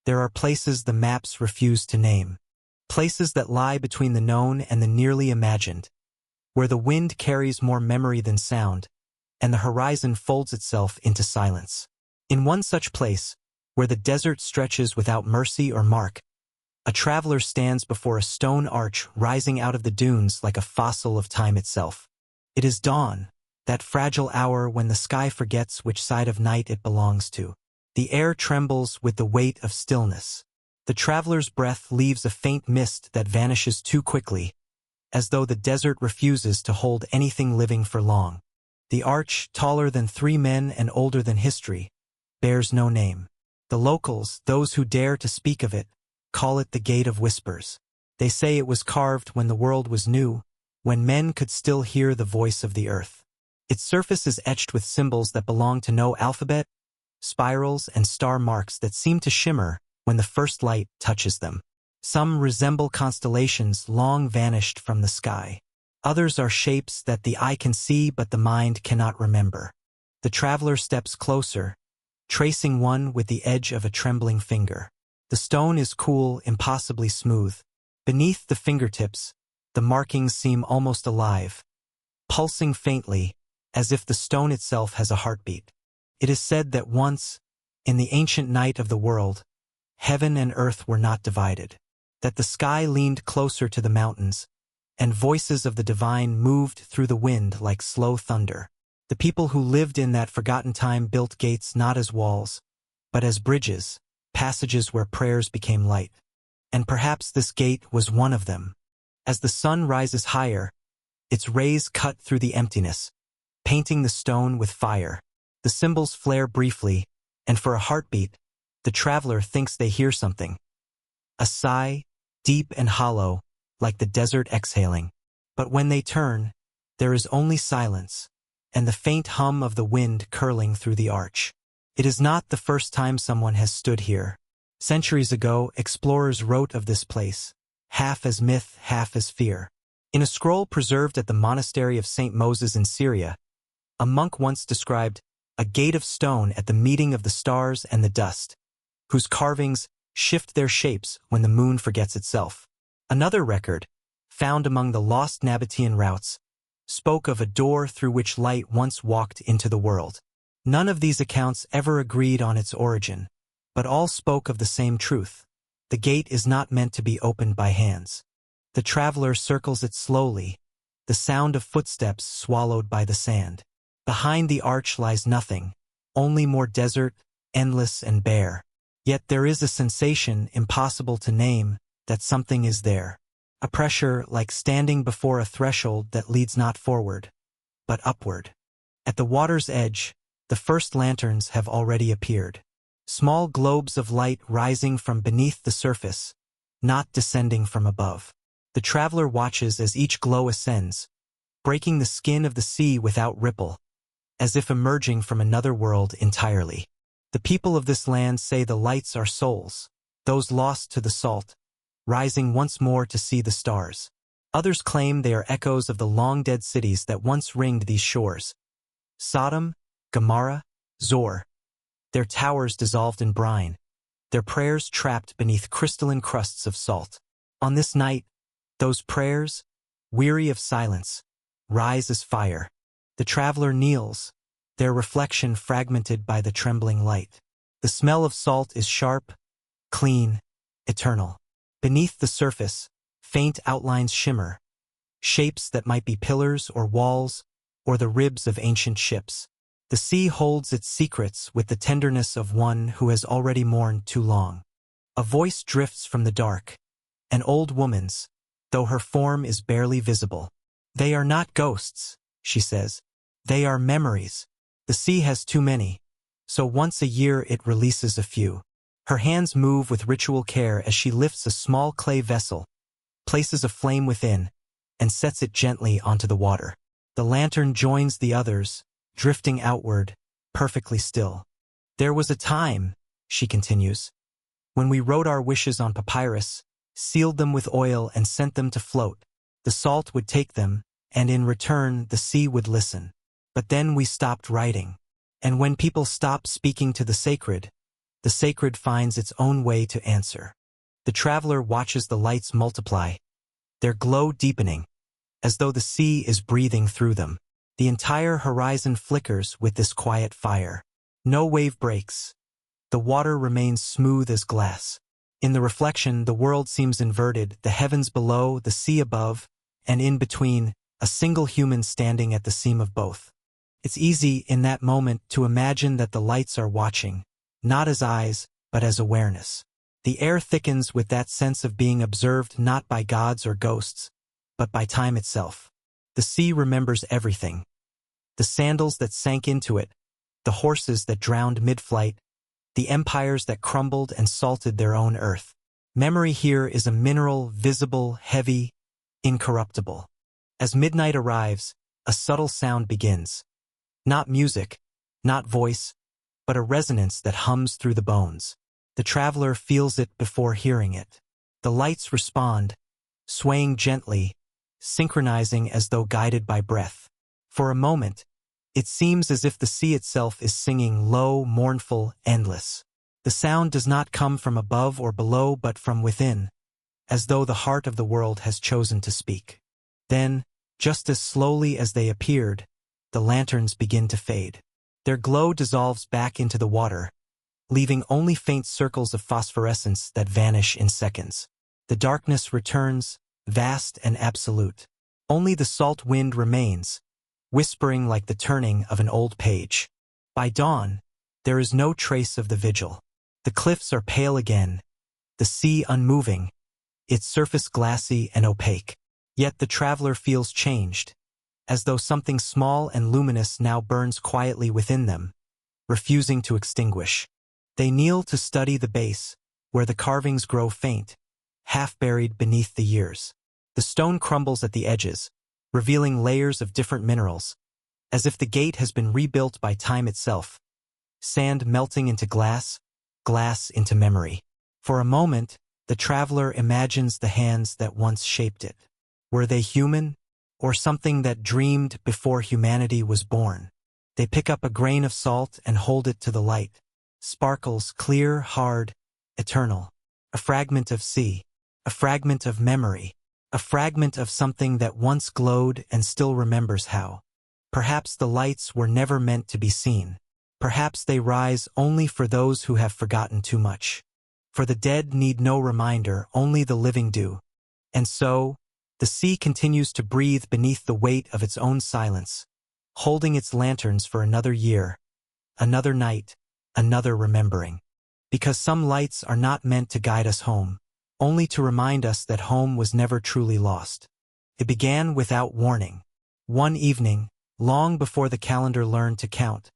There are places the maps refuse to name. Places that lie between the known and the nearly imagined, where the wind carries more memory than sound, and the horizon folds itself into silence. In one such place, where the desert stretches without mercy or mark, a traveler stands before a stone arch rising out of the dunes like a fossil of time itself. It is dawn, that fragile hour when the sky forgets which side of night it belongs to. The air trembles with the weight of stillness. The traveler's breath leaves a faint mist that vanishes too quickly, as though the desert refuses to hold anything living for long. The arch, taller than 3 men and older than history, bears no name. The locals, those who dare to speak of it, call it the Gate of Whispers. They say it was carved when the world was new, when men could still hear the voice of the earth. Its surface is etched with symbols that belong to no alphabet, spirals and star marks that seem to shimmer when the first light touches them. Some resemble constellations long vanished from the sky. Others are shapes that the eye can see but the mind cannot remember. The traveler steps closer, tracing one with the edge of a trembling finger. The stone is cool, impossibly smooth. Beneath the fingertips, the markings seem almost alive, pulsing faintly, as if the stone itself has a heartbeat. It is said that once, in the ancient night of the world, heaven and earth were not divided, that the sky leaned closer to the mountains, and voices of the divine moved through the wind like slow thunder. The people who lived in that forgotten time built gates not as walls, but as bridges, passages where prayers became light. And perhaps this gate was one of them. As the sun rises higher, its rays cut through the emptiness, painting the stone with fire. The symbols flare briefly, and for a heartbeat, the traveler thinks they hear something. A sigh, deep and hollow, like the desert exhaling. But when they turn, there is only silence, and the faint hum of the wind curling through the arch. It is not the first time someone has stood here. Centuries ago, explorers wrote of this place, half as myth, half as fear. In a scroll preserved at the monastery of St. Moses in Syria, a monk once described a gate of stone at the meeting of the stars and the dust, whose carvings shift their shapes when the moon forgets itself. Another record, found among the lost Nabatean routes, spoke of a door through which light once walked into the world. None of these accounts ever agreed on its origin, but all spoke of the same truth. The gate is not meant to be opened by hands. The traveler circles it slowly, the sound of footsteps swallowed by the sand. Behind the arch lies nothing, only more desert, endless and bare. Yet there is a sensation impossible to name that something is there. A pressure like standing before a threshold that leads not forward, but upward. At the water's edge, the first lanterns have already appeared. Small globes of light rising from beneath the surface, not descending from above. The traveler watches as each glow ascends, breaking the skin of the sea without ripple, as if emerging from another world entirely. The people of this land say the lights are souls, those lost to the salt, rising once more to see the stars. Others claim they are echoes of the long-dead cities that once ringed these shores. Sodom, Gomorrah, Zor. Their towers dissolved in brine, their prayers trapped beneath crystalline crusts of salt. On this night, those prayers, weary of silence, rise as fire. The traveler kneels, their reflection fragmented by the trembling light. The smell of salt is sharp, clean, eternal. Beneath the surface, faint outlines shimmer, shapes that might be pillars or walls, or the ribs of ancient ships. The sea holds its secrets with the tenderness of one who has already mourned too long. A voice drifts from the dark, an old woman's, though her form is barely visible. They are not ghosts, she says. They are memories. The sea has too many, so once a year it releases a few. Her hands move with ritual care as she lifts a small clay vessel, places a flame within, and sets it gently onto the water. The lantern joins the others, drifting outward, perfectly still. There was a time, she continues, when we wrote our wishes on papyrus, sealed them with oil and sent them to float. The salt would take them, and in return the sea would listen. But then we stopped writing. And when people stop speaking to the sacred, the sacred finds its own way to answer. The traveler watches the lights multiply, their glow deepening, as though the sea is breathing through them. The entire horizon flickers with this quiet fire. No wave breaks. The water remains smooth as glass. In the reflection, the world seems inverted, the heavens below, the sea above, and in between, a single human standing at the seam of both. It's easy, in that moment, to imagine that the lights are watching, not as eyes, but as awareness. The air thickens with that sense of being observed not by gods or ghosts, but by time itself. The sea remembers everything. The sandals that sank into it, the horses that drowned mid-flight, the empires that crumbled and salted their own earth. Memory here is a mineral, visible, heavy, incorruptible. As midnight arrives, a subtle sound begins. Not music, not voice, but a resonance that hums through the bones. The traveler feels it before hearing it. The lights respond, swaying gently, synchronizing as though guided by breath. For a moment, it seems as if the sea itself is singing low, mournful, endless. The sound does not come from above or below but from within, as though the heart of the world has chosen to speak. Then, just as slowly as they appeared, the lanterns begin to fade. Their glow dissolves back into the water, leaving only faint circles of phosphorescence that vanish in seconds. The darkness returns, vast and absolute. Only the salt wind remains, whispering like the turning of an old page. By dawn, there is no trace of the vigil. The cliffs are pale again, the sea unmoving, its surface glassy and opaque. Yet the traveler feels changed, as though something small and luminous now burns quietly within them, refusing to extinguish. They kneel to study the base, where the carvings grow faint, half buried beneath the years. The stone crumbles at the edges, revealing layers of different minerals, as if the gate has been rebuilt by time itself. Sand melting into glass, glass into memory. For a moment, the traveler imagines the hands that once shaped it. Were they human, or something that dreamed before humanity was born? They pick up a grain of salt and hold it to the light. Sparkles, clear, hard, eternal. A fragment of sea, a fragment of memory, a fragment of something that once glowed and still remembers how. Perhaps the lights were never meant to be seen. Perhaps they rise only for those who have forgotten too much. For the dead need no reminder, only the living do. And so, the sea continues to breathe beneath the weight of its own silence, holding its lanterns for another year, another night, another remembering. Because some lights are not meant to guide us home, only to remind us that home was never truly lost. It began without warning. One evening, long before the calendar learned to count,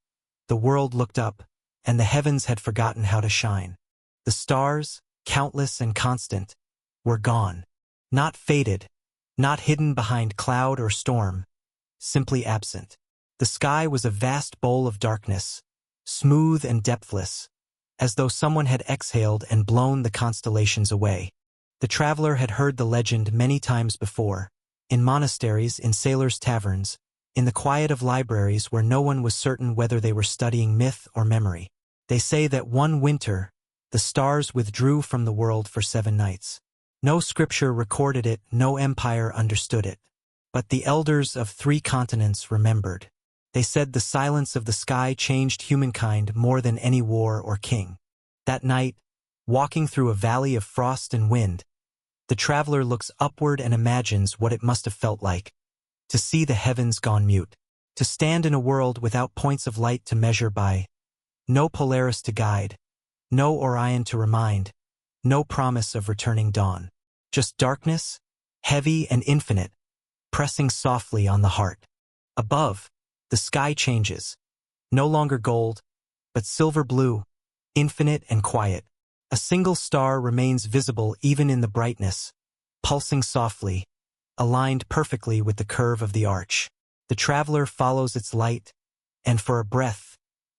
the world looked up, and the heavens had forgotten how to shine. The stars, countless and constant, were gone. Not faded, not hidden behind cloud or storm, simply absent. The sky was a vast bowl of darkness, smooth and depthless, as though someone had exhaled and blown the constellations away. The traveler had heard the legend many times before, in monasteries, in sailors' taverns, in the quiet of libraries where no one was certain whether they were studying myth or memory. They say that one winter, the stars withdrew from the world for 7 nights. No scripture recorded it, no empire understood it. But the elders of 3 continents remembered. They said the silence of the sky changed humankind more than any war or king. That night, walking through a valley of frost and wind, the traveler looks upward and imagines what it must have felt like to see the heavens gone mute, to stand in a world without points of light to measure by, no Polaris to guide, no Orion to remind, no promise of returning dawn. Just darkness, heavy and infinite, pressing softly on the heart. Above, the sky changes, no longer gold, but silver blue, infinite and quiet. A single star remains visible even in the brightness, pulsing softly, aligned perfectly with the curve of the arch. The traveler follows its light, and for a breath,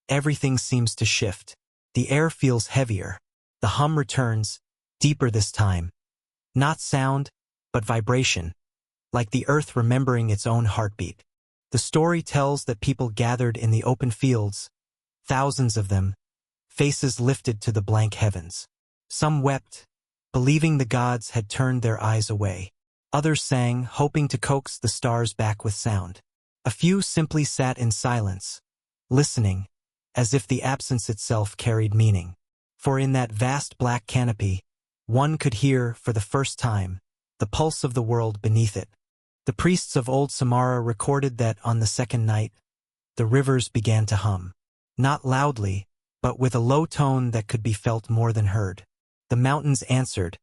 everything seems to shift. The air feels heavier. The hum returns, deeper this time. Not sound, but vibration, like the earth remembering its own heartbeat. The story tells that people gathered in the open fields, thousands of them, faces lifted to the blank heavens. Some wept, believing the gods had turned their eyes away. Others sang, hoping to coax the stars back with sound. A few simply sat in silence, listening, as if the absence itself carried meaning. For in that vast black canopy, one could hear, for the first time, the pulse of the world beneath it. The priests of old Samara recorded that on the second night, the rivers began to hum. Not loudly, but with a low tone that could be felt more than heard. The mountains answered,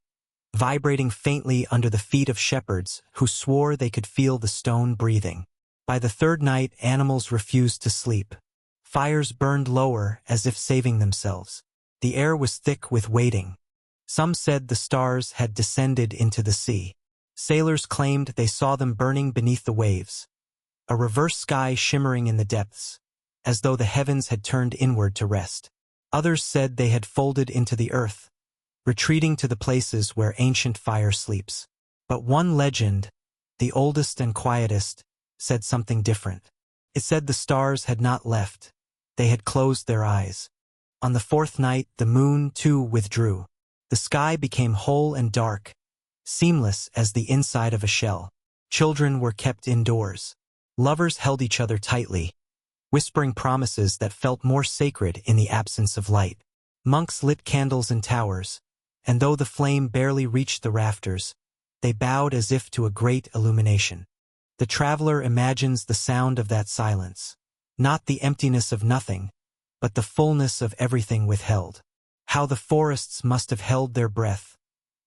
vibrating faintly under the feet of shepherds who swore they could feel the stone breathing. By the third night, animals refused to sleep. Fires burned lower as if saving themselves. The air was thick with waiting. Some said the stars had descended into the sea. Sailors claimed they saw them burning beneath the waves, a reverse sky shimmering in the depths, as though the heavens had turned inward to rest. Others said they had folded into the earth, retreating to the places where ancient fire sleeps. But one legend, the oldest and quietest, said something different. It said the stars had not left, they had closed their eyes. On the fourth night, the moon, too, withdrew. The sky became whole and dark, seamless as the inside of a shell. Children were kept indoors. Lovers held each other tightly, whispering promises that felt more sacred in the absence of light. Monks lit candles in towers, and though the flame barely reached the rafters, they bowed as if to a great illumination. The traveler imagines the sound of that silence, not the emptiness of nothing, but the fullness of everything withheld. How the forests must have held their breath,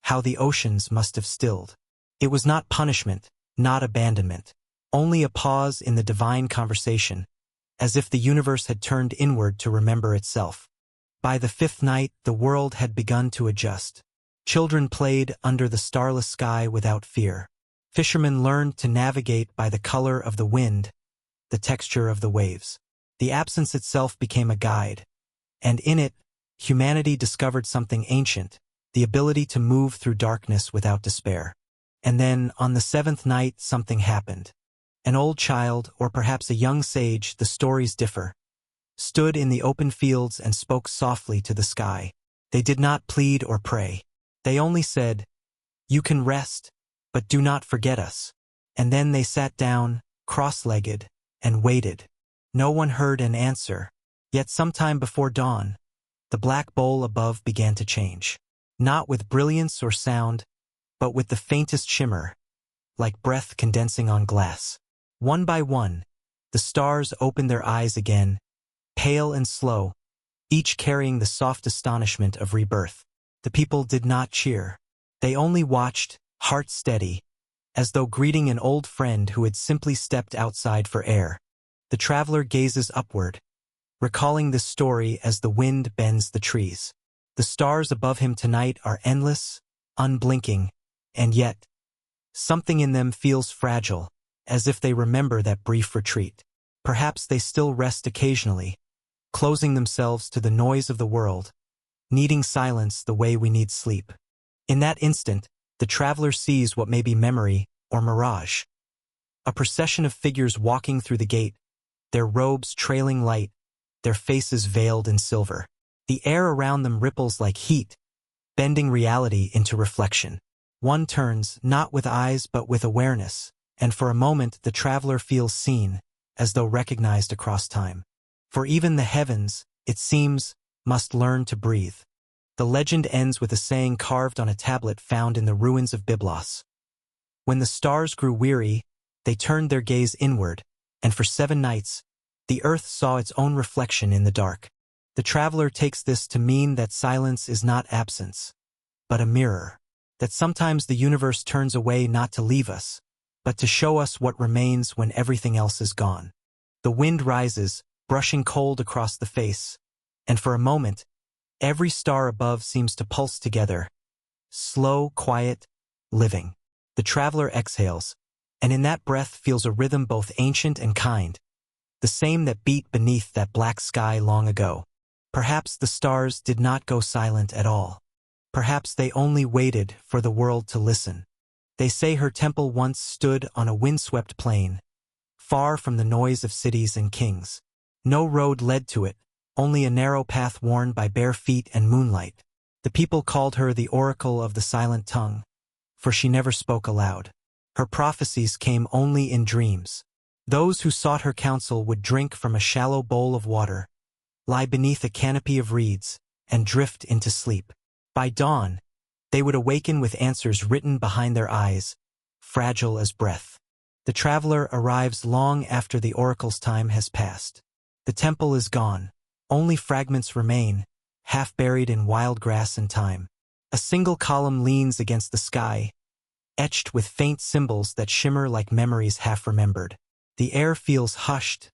how the oceans must have stilled. It was not punishment, not abandonment, only a pause in the divine conversation, as if the universe had turned inward to remember itself. By the fifth night, the world had begun to adjust. Children played under the starless sky without fear. Fishermen learned to navigate by the color of the wind, the texture of the waves. The absence itself became a guide, and in it, humanity discovered something ancient, the ability to move through darkness without despair. And then, on the seventh night, something happened. An old child, or perhaps a young sage, the stories differ, stood in the open fields and spoke softly to the sky. They did not plead or pray. They only said, "You can rest, but do not forget us." And then they sat down, cross-legged, and waited. No one heard an answer. Yet sometime before dawn, the black bowl above began to change. Not with brilliance or sound, but with the faintest shimmer, like breath condensing on glass. One by one, the stars opened their eyes again, pale and slow, each carrying the soft astonishment of rebirth. The people did not cheer. They only watched, heart steady, as though greeting an old friend who had simply stepped outside for air. The traveler gazes upward, recalling this story as the wind bends the trees. The stars above him tonight are endless, unblinking, and yet, something in them feels fragile, as if they remember that brief retreat. Perhaps they still rest occasionally, closing themselves to the noise of the world, needing silence the way we need sleep. In that instant, the traveler sees what may be memory or mirage. A procession of figures walking through the gate, their robes trailing light, their faces veiled in silver. The air around them ripples like heat, bending reality into reflection. One turns, not with eyes but with awareness, and for a moment the traveler feels seen, as though recognized across time. For even the heavens, it seems, must learn to breathe. The legend ends with a saying carved on a tablet found in the ruins of Byblos. When the stars grew weary, they turned their gaze inward, and for 7 nights, the earth saw its own reflection in the dark. The traveler takes this to mean that silence is not absence, but a mirror, that sometimes the universe turns away not to leave us, but to show us what remains when everything else is gone. The wind rises, brushing cold across the face, and for a moment, every star above seems to pulse together, slow, quiet, living. The traveler exhales, and in that breath feels a rhythm both ancient and kind, the same that beat beneath that black sky long ago. Perhaps the stars did not go silent at all. Perhaps they only waited for the world to listen. They say her temple once stood on a windswept plain, far from the noise of cities and kings. No road led to it, only a narrow path worn by bare feet and moonlight. The people called her the Oracle of the Silent Tongue, for she never spoke aloud. Her prophecies came only in dreams. Those who sought her counsel would drink from a shallow bowl of water, lie beneath a canopy of reeds, and drift into sleep. By dawn, they would awaken with answers written behind their eyes, fragile as breath. The traveler arrives long after the oracle's time has passed. The temple is gone. Only fragments remain, half buried in wild grass and time. A single column leans against the sky, etched with faint symbols that shimmer like memories half remembered. The air feels hushed,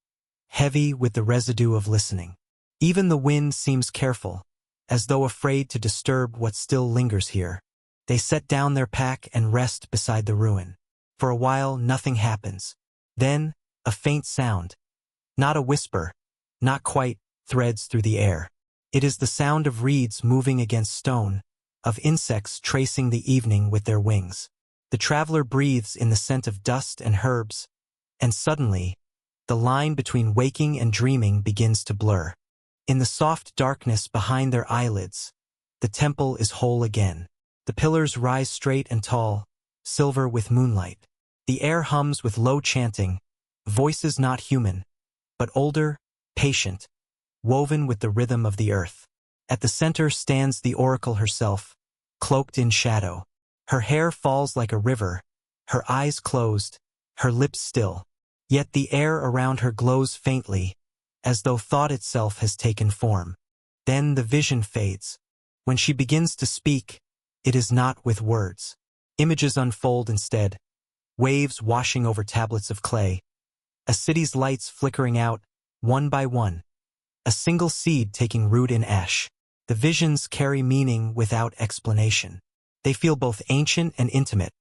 heavy with the residue of listening. Even the wind seems careful, as though afraid to disturb what still lingers here. They set down their pack and rest beside the ruin. For a while, nothing happens. Then, a faint sound. Not a whisper, not quite, threads through the air. It is the sound of reeds moving against stone, of insects tracing the evening with their wings. The traveler breathes in the scent of dust and herbs, and suddenly, the line between waking and dreaming begins to blur. In the soft darkness behind their eyelids, the temple is whole again. The pillars rise straight and tall, silver with moonlight. The air hums with low chanting, voices not human, but older, patient, woven with the rhythm of the earth. At the center stands the oracle herself, cloaked in shadow. Her hair falls like a river, her eyes closed, her lips still. Yet the air around her glows faintly, as though thought itself has taken form. Then the vision fades. When she begins to speak, it is not with words. Images unfold instead, waves washing over tablets of clay, a city's lights flickering out, one by one, a single seed taking root in ash. The visions carry meaning without explanation. They feel both ancient and intimate,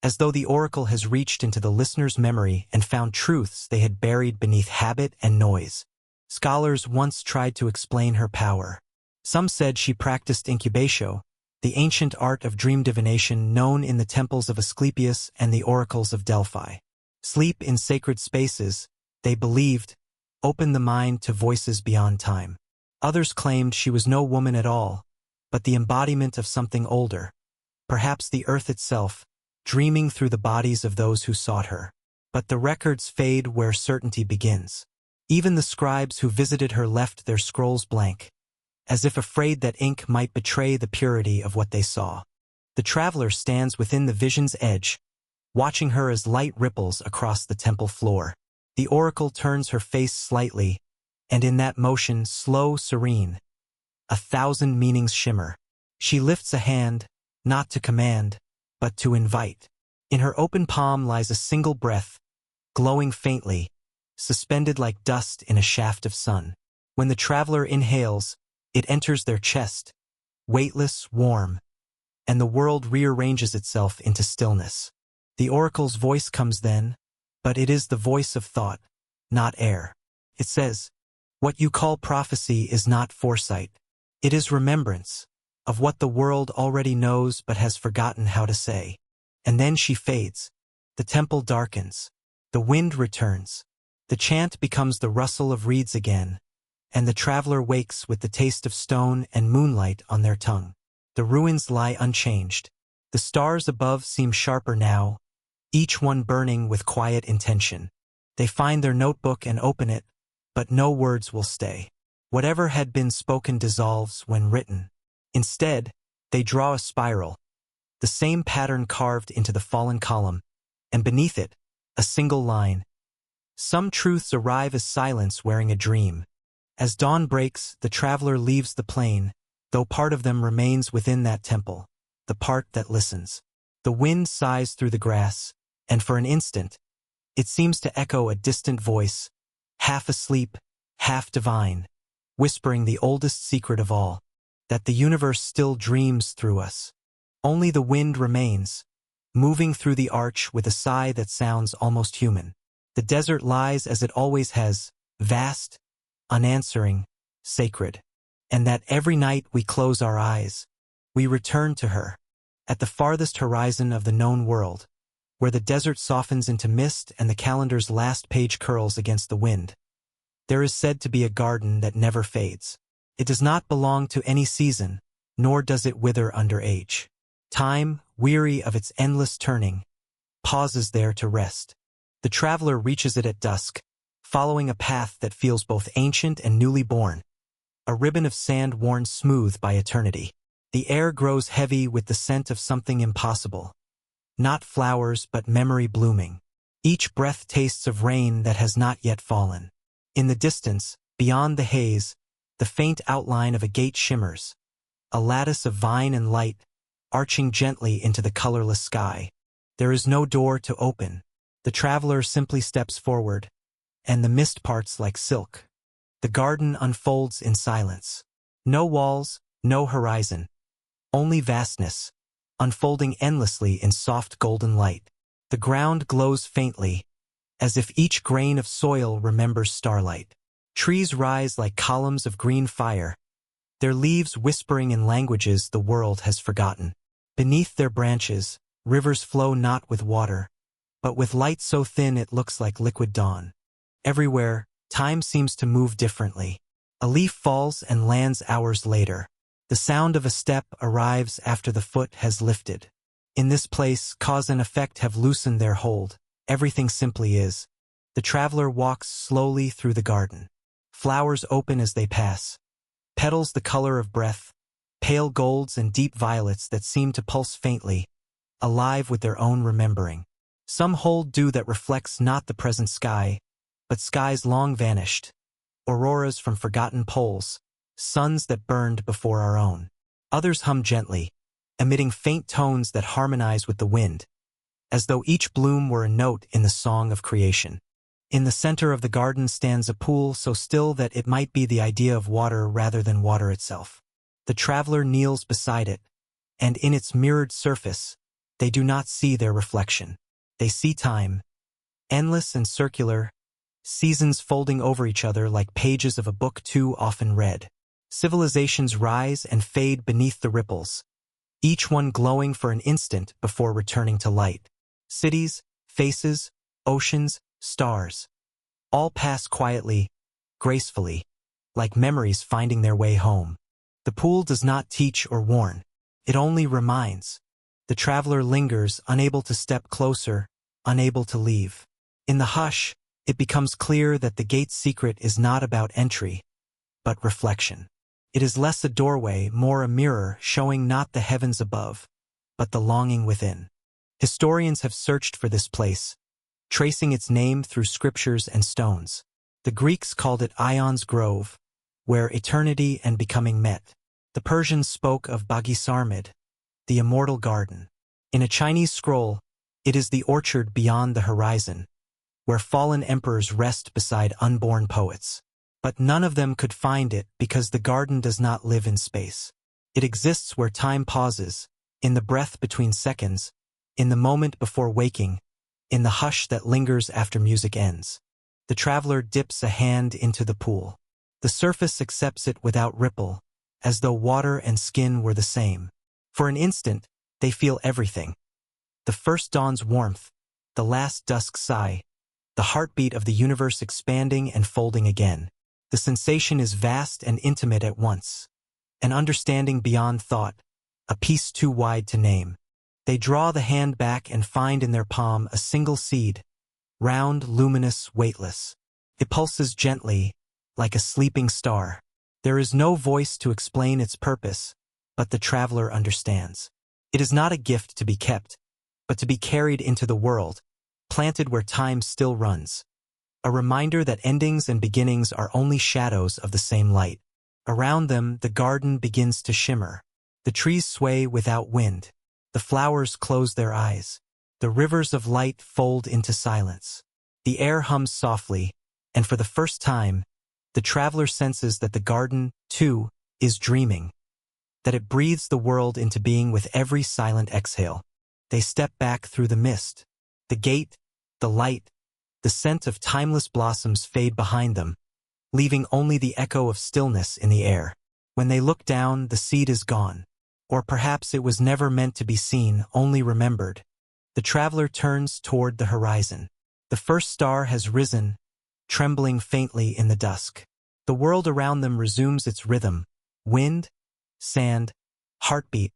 as though the oracle has reached into the listener's memory and found truths they had buried beneath habit and noise. Scholars once tried to explain her power. Some said she practiced incubation, the ancient art of dream divination known in the temples of Asclepius and the oracles of Delphi. Sleep in sacred spaces, they believed, opened the mind to voices beyond time. Others claimed she was no woman at all, but the embodiment of something older, perhaps the earth itself, dreaming through the bodies of those who sought her. But the records fade where certainty begins. Even the scribes who visited her left their scrolls blank, as if afraid that ink might betray the purity of what they saw. The traveler stands within the vision's edge, watching her as light ripples across the temple floor. The oracle turns her face slightly, and in that motion, slow, serene, 1,000 meanings shimmer. She lifts a hand, not to command, but to invite. In her open palm lies a single breath, glowing faintly, suspended like dust in a shaft of sun. When the traveler inhales, it enters their chest, weightless, warm, and the world rearranges itself into stillness. The oracle's voice comes then, but it is the voice of thought, not air. It says, "What you call prophecy is not foresight. It is remembrance of what the world already knows but has forgotten how to say." And then she fades. The temple darkens. The wind returns. The chant becomes the rustle of reeds again, and the traveler wakes with the taste of stone and moonlight on their tongue. The ruins lie unchanged. The stars above seem sharper now, each one burning with quiet intention. They find their notebook and open it, but no words will stay. Whatever had been spoken dissolves when written. Instead, they draw a spiral, the same pattern carved into the fallen column, and beneath it, a single line. Some truths arrive as silence wearing a dream. As dawn breaks, the traveler leaves the plain, though part of them remains within that temple, the part that listens. The wind sighs through the grass, and for an instant, it seems to echo a distant voice, half asleep, half divine, whispering the oldest secret of all, that the universe still dreams through us. Only the wind remains, moving through the arch with a sigh that sounds almost human. The desert lies as it always has, vast, unanswering, sacred. And that every night we close our eyes, we return to her, at the farthest horizon of the known world, where the desert softens into mist and the calendar's last page curls against the wind. There is said to be a garden that never fades. It does not belong to any season, nor does it wither under age. Time, weary of its endless turning, pauses there to rest. The traveler reaches it at dusk, following a path that feels both ancient and newly born, a ribbon of sand worn smooth by eternity. The air grows heavy with the scent of something impossible. Not flowers, but memory blooming. Each breath tastes of rain that has not yet fallen. In the distance, beyond the haze, the faint outline of a gate shimmers, a lattice of vine and light, arching gently into the colorless sky. There is no door to open. The traveler simply steps forward, and the mist parts like silk. The garden unfolds in silence. No walls, no horizon. Only vastness, unfolding endlessly in soft golden light. The ground glows faintly, as if each grain of soil remembers starlight. Trees rise like columns of green fire, their leaves whispering in languages the world has forgotten. Beneath their branches, rivers flow not with water, but with light so thin it looks like liquid dawn. Everywhere, time seems to move differently. A leaf falls and lands hours later. The sound of a step arrives after the foot has lifted. In this place, cause and effect have loosened their hold. Everything simply is. The traveler walks slowly through the garden. Flowers open as they pass. Petals the color of breath, pale golds and deep violets that seem to pulse faintly, alive with their own remembering. Some hold dew that reflects not the present sky, but skies long vanished, auroras from forgotten poles, suns that burned before our own. Others hum gently, emitting faint tones that harmonize with the wind, as though each bloom were a note in the song of creation. In the center of the garden stands a pool so still that it might be the idea of water rather than water itself. The traveler kneels beside it, and in its mirrored surface, they do not see their reflection. They see time, endless and circular, seasons folding over each other like pages of a book too often read. Civilizations rise and fade beneath the ripples, each one glowing for an instant before returning to light. Cities, faces, oceans, stars, all pass quietly, gracefully, like memories finding their way home. The pool does not teach or warn. It only reminds. The traveler lingers, unable to step closer, unable to leave. In the hush, it becomes clear that the gate's secret is not about entry, but reflection. It is less a doorway, more a mirror showing not the heavens above, but the longing within. Historians have searched for this place, tracing its name through scriptures and stones. The Greeks called it Ion's Grove, where eternity and becoming met. The Persians spoke of Bagisarmid, the immortal garden. In a Chinese scroll, it is the orchard beyond the horizon, where fallen emperors rest beside unborn poets. But none of them could find it because the garden does not live in space. It exists where time pauses, in the breath between seconds, in the moment before waking, in the hush that lingers after music ends. The traveler dips a hand into the pool. The surface accepts it without ripple, as though water and skin were the same. For an instant, they feel everything. The first dawn's warmth, the last dusk's sigh, the heartbeat of the universe expanding and folding again. The sensation is vast and intimate at once. An understanding beyond thought, a peace too wide to name. They draw the hand back and find in their palm a single seed, round, luminous, weightless. It pulses gently, like a sleeping star. There is no voice to explain its purpose, but the traveler understands. It is not a gift to be kept, but to be carried into the world, planted where time still runs. A reminder that endings and beginnings are only shadows of the same light. Around them, the garden begins to shimmer. The trees sway without wind. The flowers close their eyes. The rivers of light fold into silence. The air hums softly, and for the first time, the traveler senses that the garden, too, is dreaming, that it breathes the world into being with every silent exhale. They step back through the mist. The gate, the light, the scent of timeless blossoms fade behind them, leaving only the echo of stillness in the air. When they look down, the seed is gone. Or perhaps it was never meant to be seen, only remembered. The traveler turns toward the horizon. The first star has risen, trembling faintly in the dusk. The world around them resumes its rhythm: wind, sand, heartbeat,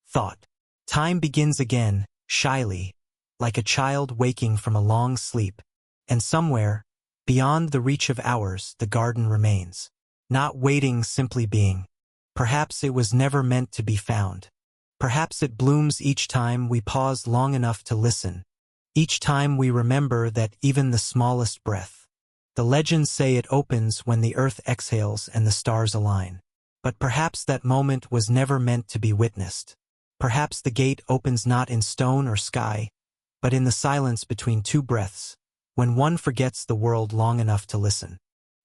thought. Time begins again, shyly, like a child waking from a long sleep. And somewhere, beyond the reach of hours, the garden remains. Not waiting, simply being. Perhaps it was never meant to be found. Perhaps it blooms each time we pause long enough to listen. Each time we remember that even the smallest breath. The legends say it opens when the earth exhales and the stars align. But perhaps that moment was never meant to be witnessed. Perhaps the gate opens not in stone or sky, but in the silence between two breaths, when one forgets the world long enough to listen.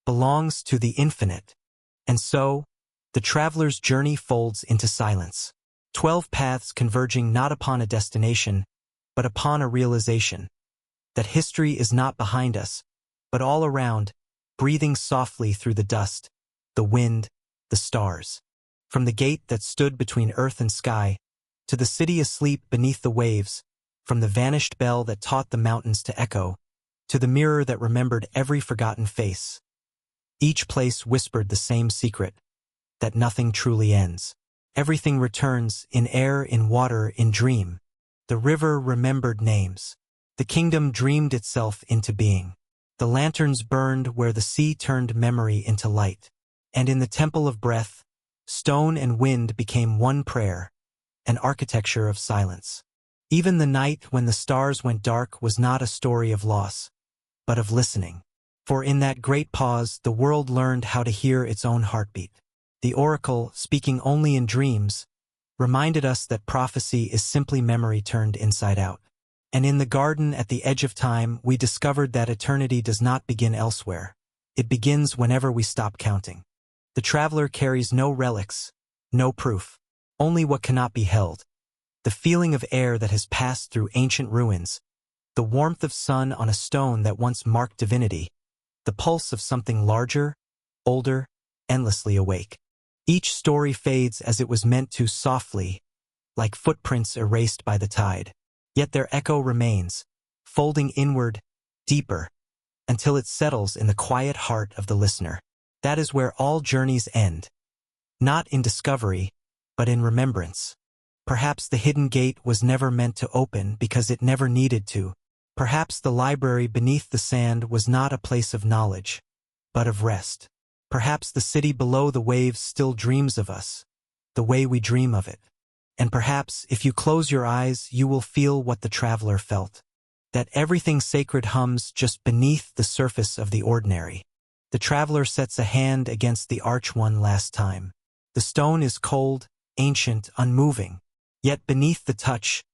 Belongs to the infinite. And so, the traveler's journey folds into silence. 12 paths converging not upon a destination, but upon a realization that history is not behind us, but all around, breathing softly through the dust, the wind, the stars. From the gate that stood between earth and sky, to the city asleep beneath the waves, from the vanished bell that taught the mountains to echo, to the mirror that remembered every forgotten face. Each place whispered the same secret, that nothing truly ends. Everything returns, in air, in water, in dream. The river remembered names. The kingdom dreamed itself into being. The lanterns burned where the sea turned memory into light. And in the temple of breath, stone and wind became one prayer, an architecture of silence. Even the night when the stars went dark was not a story of loss, but of listening. For in that great pause, the world learned how to hear its own heartbeat. The oracle, speaking only in dreams, reminded us that prophecy is simply memory turned inside out. And in the garden at the edge of time, we discovered that eternity does not begin elsewhere. It begins whenever we stop counting. The traveler carries no relics, no proof, only what cannot be held. The feeling of air that has passed through ancient ruins, the warmth of sun on a stone that once marked divinity, the pulse of something larger, older, endlessly awake. Each story fades as it was meant to, softly, like footprints erased by the tide. Yet their echo remains, folding inward, deeper, until it settles in the quiet heart of the listener. That is where all journeys end. Not in discovery, but in remembrance. Perhaps the hidden gate was never meant to open because it never needed to. Perhaps the library beneath the sand was not a place of knowledge, but of rest. Perhaps the city below the waves still dreams of us, the way we dream of it. And perhaps, if you close your eyes, you will feel what the traveler felt. That everything sacred hums just beneath the surface of the ordinary. The traveler sets a hand against the arch one last time. The stone is cold, ancient, unmoving. Yet beneath the touch,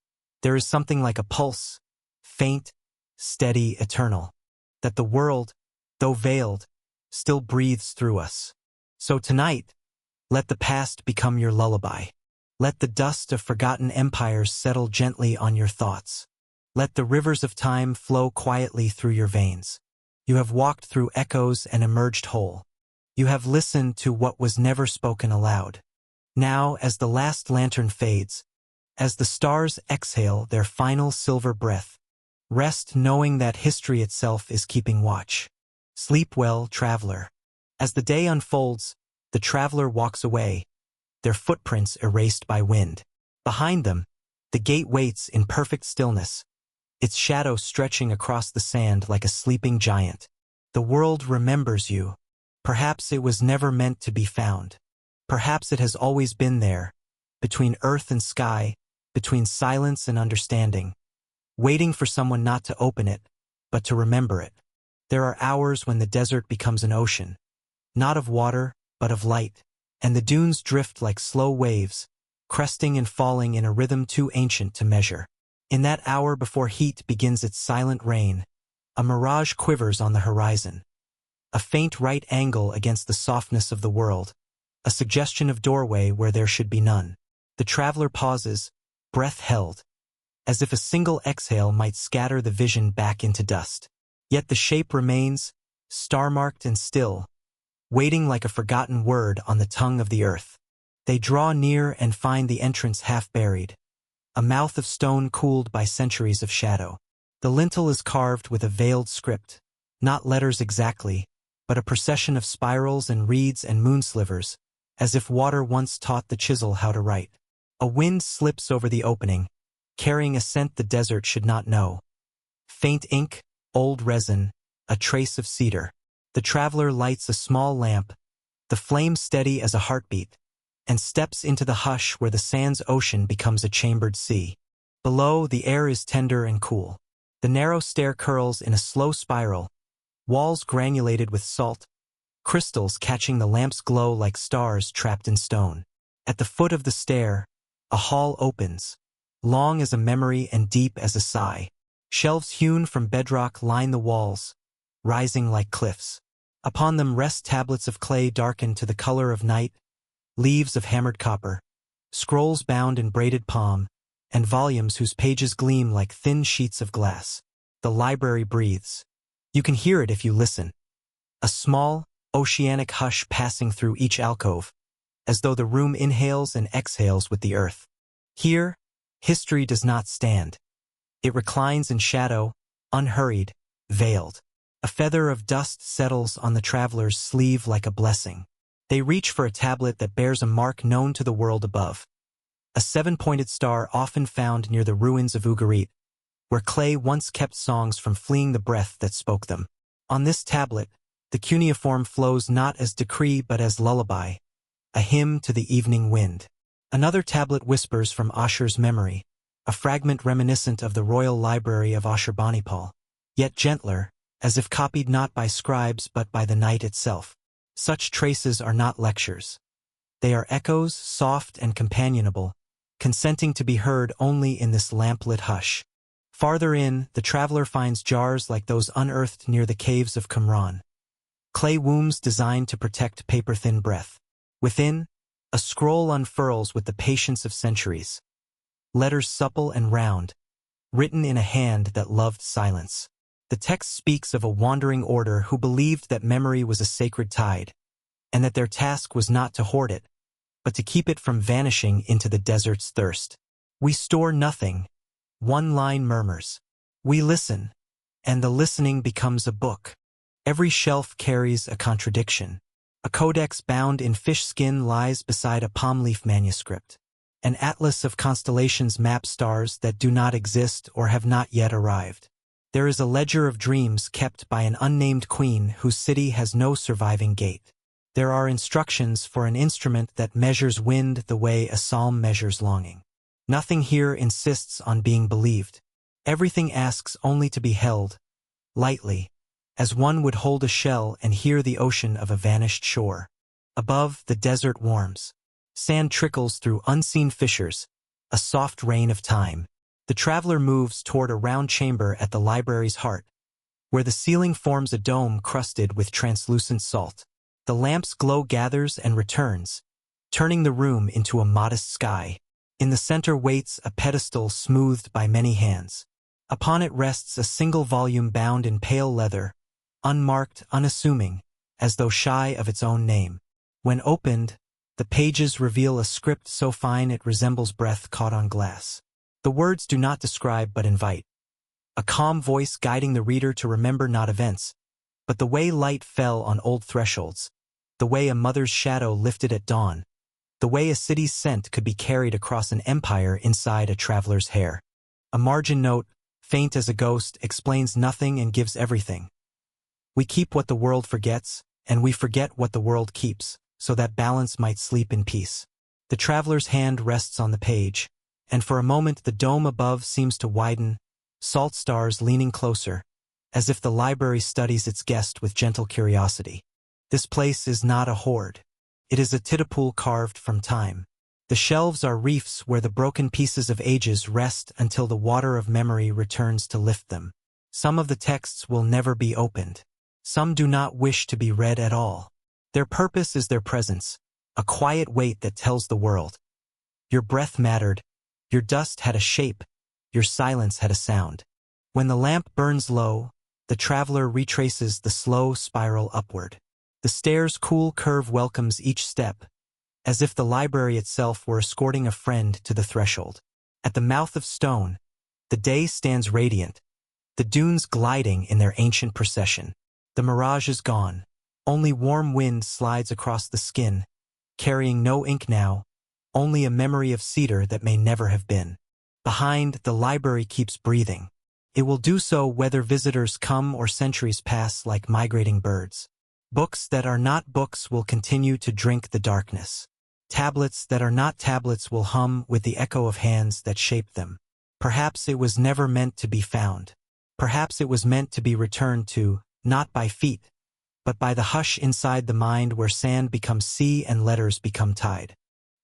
there is something like a pulse, faint, steady, eternal. That the world, though veiled, still breathes through us. So tonight, let the past become your lullaby. Let the dust of forgotten empires settle gently on your thoughts. Let the rivers of time flow quietly through your veins. You have walked through echoes and emerged whole. You have listened to what was never spoken aloud. Now, as the last lantern fades, as the stars exhale their final silver breath, rest knowing that history itself is keeping watch. Sleep well, traveler. As the day unfolds, the traveler walks away, their footprints erased by wind. Behind them, the gate waits in perfect stillness, its shadow stretching across the sand like a sleeping giant. The world remembers you. Perhaps it was never meant to be found. Perhaps it has always been there, between earth and sky, between silence and understanding, waiting for someone not to open it, but to remember it. There are hours when the desert becomes an ocean, not of water, but of light, and the dunes drift like slow waves, cresting and falling in a rhythm too ancient to measure. In that hour before heat begins its silent reign, a mirage quivers on the horizon, a faint right angle against the softness of the world, a suggestion of doorway where there should be none. The traveler pauses, breath held, as if a single exhale might scatter the vision back into dust. Yet the shape remains, star-marked and still, waiting like a forgotten word on the tongue of the earth. They draw near and find the entrance half buried, a mouth of stone cooled by centuries of shadow. The lintel is carved with a veiled script, Not letters exactly, but a procession of spirals and reeds and moon slivers, as if water once taught the chisel how to write. A wind slips over the opening, carrying a scent the desert should not know. Faint ink, old resin, a trace of cedar. The traveler lights a small lamp, the flame steady as a heartbeat, and steps into the hush where the sand's ocean becomes a chambered sea. Below, the air is tender and cool. The narrow stair curls in a slow spiral, walls granulated with salt, crystals catching the lamp's glow like stars trapped in stone. At the foot of the stair, a hall opens, long as a memory and deep as a sigh. Shelves hewn from bedrock line the walls, rising like cliffs. Upon them rest tablets of clay darkened to the color of night, leaves of hammered copper, scrolls bound in braided palm, and volumes whose pages gleam like thin sheets of glass. The library breathes. You can hear it if you listen. A small, oceanic hush passing through each alcove, as though the room inhales and exhales with the earth. Here, history does not stand. It reclines in shadow, unhurried, veiled. A feather of dust settles on the traveler's sleeve like a blessing. They reach for a tablet that bears a mark known to the world above. A seven-pointed star often found near the ruins of Ugarit, where clay once kept songs from fleeing the breath that spoke them. On this tablet, the cuneiform flows not as decree but as lullaby, a hymn to the evening wind. Another tablet whispers from Ashur's memory, a fragment reminiscent of the royal library of Ashurbanipal, yet gentler, as if copied not by scribes but by the night itself. Such traces are not lectures. They are echoes, soft and companionable, consenting to be heard only in this lamplit hush. Farther in, the traveler finds jars like those unearthed near the caves of Qumran. Clay wombs designed to protect paper-thin breath. Within, a scroll unfurls with the patience of centuries. Letters supple and round, written in a hand that loved silence. The text speaks of a wandering order who believed that memory was a sacred tide, and that their task was not to hoard it, but to keep it from vanishing into the desert's thirst. We store nothing, one line murmurs. We listen, and the listening becomes a book. Every shelf carries a contradiction. A codex bound in fish skin lies beside a palm leaf manuscript. An atlas of constellations maps stars that do not exist or have not yet arrived. There is a ledger of dreams kept by an unnamed queen whose city has no surviving gate. There are instructions for an instrument that measures wind the way a psalm measures longing. Nothing here insists on being believed. Everything asks only to be held, lightly, as one would hold a shell and hear the ocean of a vanished shore. Above, the desert warms. Sand trickles through unseen fissures, a soft rain of time. The traveler moves toward a round chamber at the library's heart, where the ceiling forms a dome crusted with translucent salt. The lamp's glow gathers and returns, turning the room into a modest sky. In the center waits a pedestal smoothed by many hands. Upon it rests a single volume bound in pale leather, unmarked, unassuming, as though shy of its own name. When opened, the pages reveal a script so fine it resembles breath caught on glass. The words do not describe but invite. A calm voice guiding the reader to remember not events, but the way light fell on old thresholds, the way a mother's shadow lifted at dawn, the way a city's scent could be carried across an empire inside a traveler's hair. A margin note, faint as a ghost, explains nothing and gives everything. We keep what the world forgets, and we forget what the world keeps, so that balance might sleep in peace. The traveler's hand rests on the page, and for a moment the dome above seems to widen, salt stars leaning closer, as if the library studies its guest with gentle curiosity. This place is not a hoard. It is a titapool carved from time. The shelves are reefs where the broken pieces of ages rest until the water of memory returns to lift them. Some of the texts will never be opened. Some do not wish to be read at all. Their purpose is their presence, a quiet weight that tells the world. Your breath mattered, your dust had a shape, your silence had a sound. When the lamp burns low, the traveler retraces the slow spiral upward. The stair's cool curve welcomes each step, as if the library itself were escorting a friend to the threshold. At the mouth of stone, the day stands radiant, the dunes gliding in their ancient procession. The mirage is gone. Only warm wind slides across the skin, carrying no ink now, only a memory of cedar that may never have been. Behind, the library keeps breathing. It will do so whether visitors come or centuries pass like migrating birds. Books that are not books will continue to drink the darkness. Tablets that are not tablets will hum with the echo of hands that shaped them. Perhaps it was never meant to be found. Perhaps it was meant to be returned to, not by feet, but by the hush inside the mind where sand becomes sea and letters become tide.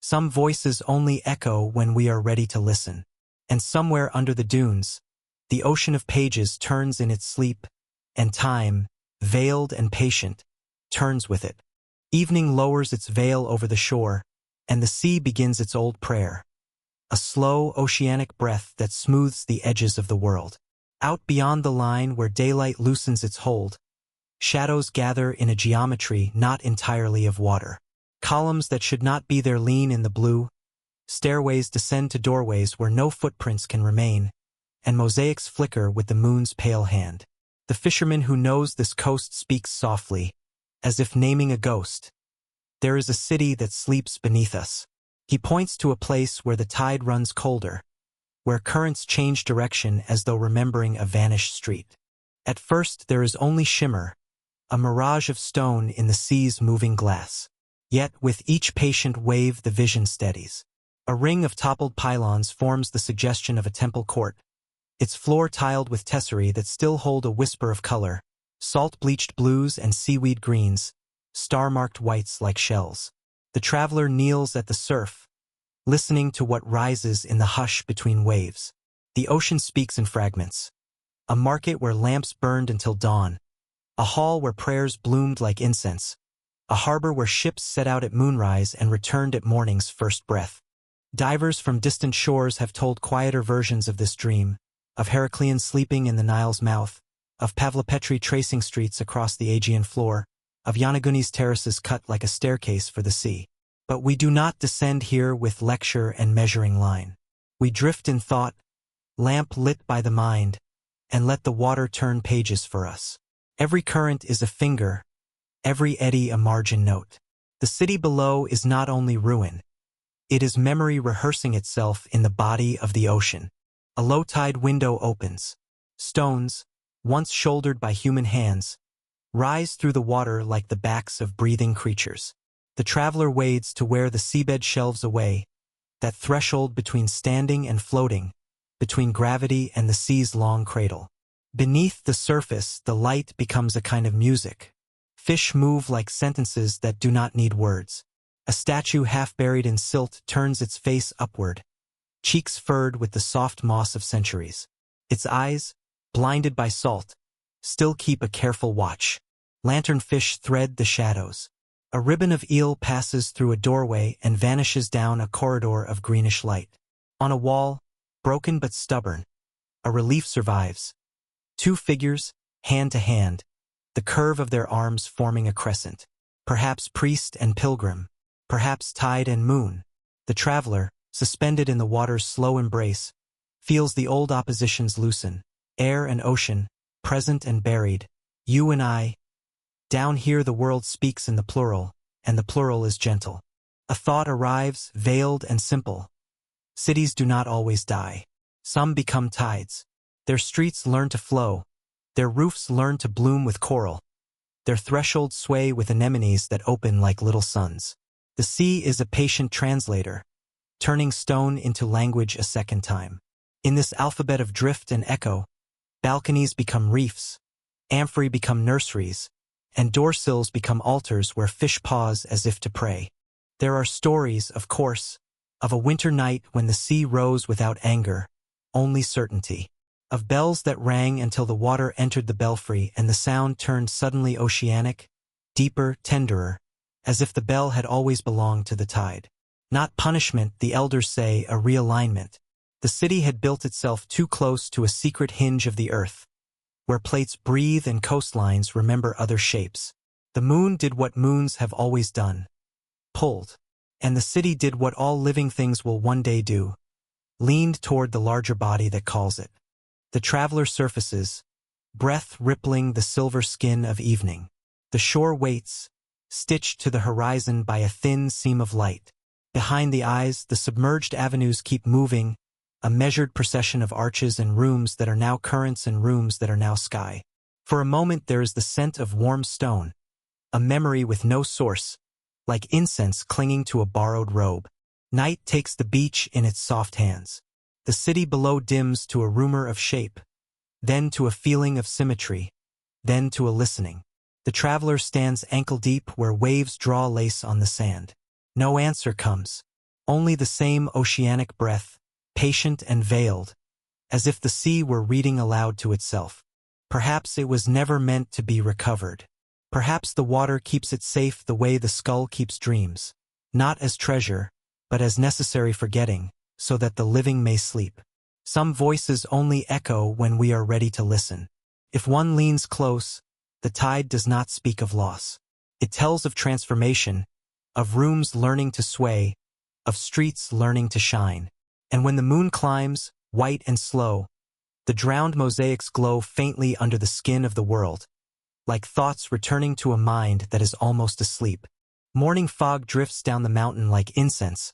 Some voices only echo when we are ready to listen. And somewhere under the dunes, the ocean of pages turns in its sleep, and time, veiled and patient, turns with it. Evening lowers its veil over the shore, and the sea begins its old prayer. A slow, oceanic breath that smooths the edges of the world. Out beyond the line where daylight loosens its hold, shadows gather in a geometry not entirely of water. Columns that should not be there lean in the blue, stairways descend to doorways where no footprints can remain, and mosaics flicker with the moon's pale hand. The fisherman who knows this coast speaks softly, as if naming a ghost. There is a city that sleeps beneath us. He points to a place where the tide runs colder, where currents change direction as though remembering a vanished street. At first there is only shimmer, a mirage of stone in the sea's moving glass. Yet with each patient wave the vision steadies. A ring of toppled pylons forms the suggestion of a temple court, its floor tiled with tesserae that still hold a whisper of color, salt-bleached blues and seaweed greens, star-marked whites like shells. The traveler kneels at the surf, listening to what rises in the hush between waves. The ocean speaks in fragments. A market where lamps burned until dawn, a hall where prayers bloomed like incense, a harbor where ships set out at moonrise and returned at morning's first breath. Divers from distant shores have told quieter versions of this dream, of Heraclean sleeping in the Nile's mouth, of Pavlopetri tracing streets across the Aegean floor, of Yanaguni's terraces cut like a staircase for the sea. But we do not descend here with lecture and measuring line. We drift in thought, lamp lit by the mind, and let the water turn pages for us. Every current is a finger, every eddy a margin note. The city below is not only ruin, it is memory rehearsing itself in the body of the ocean. A low-tide window opens. Stones, once shouldered by human hands, rise through the water like the backs of breathing creatures. The traveler wades to where the seabed shelves away, that threshold between standing and floating, between gravity and the sea's long cradle. Beneath the surface, the light becomes a kind of music. Fish move like sentences that do not need words. A statue half buried in silt turns its face upward, cheeks furred with the soft moss of centuries. Its eyes, blinded by salt, still keep a careful watch. Lanternfish thread the shadows. A ribbon of eel passes through a doorway and vanishes down a corridor of greenish light. On a wall, broken but stubborn, a relief survives. Two figures, hand to hand, the curve of their arms forming a crescent. Perhaps priest and pilgrim, perhaps tide and moon. The traveler, suspended in the water's slow embrace, feels the old oppositions loosen. Air and ocean, present and buried, you and I. Down here the world speaks in the plural, and the plural is gentle. A thought arrives, veiled and simple. Cities do not always die. Some become tides. Their streets learn to flow. Their roofs learn to bloom with coral. Their thresholds sway with anemones that open like little suns. The sea is a patient translator, turning stone into language a second time. In this alphabet of drift and echo, balconies become reefs, amphorae become nurseries, and door sills become altars where fish pause as if to pray. There are stories, of course, of a winter night when the sea rose without anger, only certainty. Of bells that rang until the water entered the belfry and the sound turned suddenly oceanic, deeper, tenderer, as if the bell had always belonged to the tide. Not punishment, the elders say, a realignment. The city had built itself too close to a secret hinge of the earth, where plates breathe and coastlines remember other shapes. The moon did what moons have always done, pulled. And the city did what all living things will one day do, leaned toward the larger body that calls it. The traveler surfaces, breath rippling the silver skin of evening. The shore waits, stitched to the horizon by a thin seam of light. Behind the eyes, the submerged avenues keep moving, a measured procession of arches and rooms that are now currents and rooms that are now sky. For a moment there is the scent of warm stone, a memory with no source, like incense clinging to a borrowed robe. Night takes the beach in its soft hands. The city below dims to a rumor of shape, then to a feeling of symmetry, then to a listening. The traveler stands ankle-deep where waves draw lace on the sand. No answer comes, only the same oceanic breath, patient and veiled, as if the sea were reading aloud to itself. Perhaps it was never meant to be recovered. Perhaps the water keeps it safe the way the skull keeps dreams, not as treasure, but as necessary forgetting, so that the living may sleep. Some voices only echo when we are ready to listen. If one leans close, the tide does not speak of loss. It tells of transformation, of rooms learning to sway, of streets learning to shine. And when the moon climbs, white and slow, the drowned mosaics glow faintly under the skin of the world, like thoughts returning to a mind that is almost asleep. Morning fog drifts down the mountain like incense,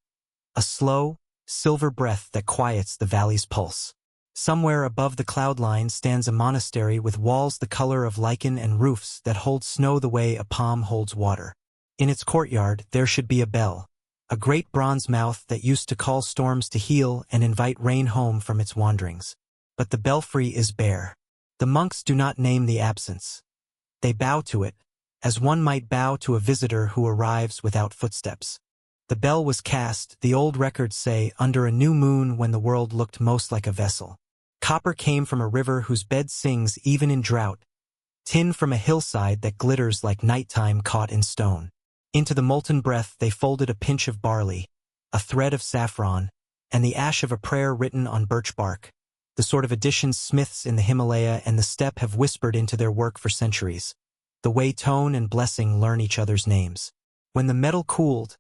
a slow, silver breath that quiets the valley's pulse. Somewhere above the cloud line stands a monastery with walls the color of lichen and roofs that hold snow the way a palm holds water. In its courtyard there should be a bell, a great bronze mouth that used to call storms to heal and invite rain home from its wanderings. But the belfry is bare. The monks do not name the absence. They bow to it, as one might bow to a visitor who arrives without footsteps. The bell was cast, the old records say, under a new moon when the world looked most like a vessel. Copper came from a river whose bed sings even in drought, tin from a hillside that glitters like nighttime caught in stone. Into the molten breath they folded a pinch of barley, a thread of saffron, and the ash of a prayer written on birch bark, the sort of additions smiths in the Himalaya and the steppe have whispered into their work for centuries, the way tone and blessing learn each other's names. When the metal cooled,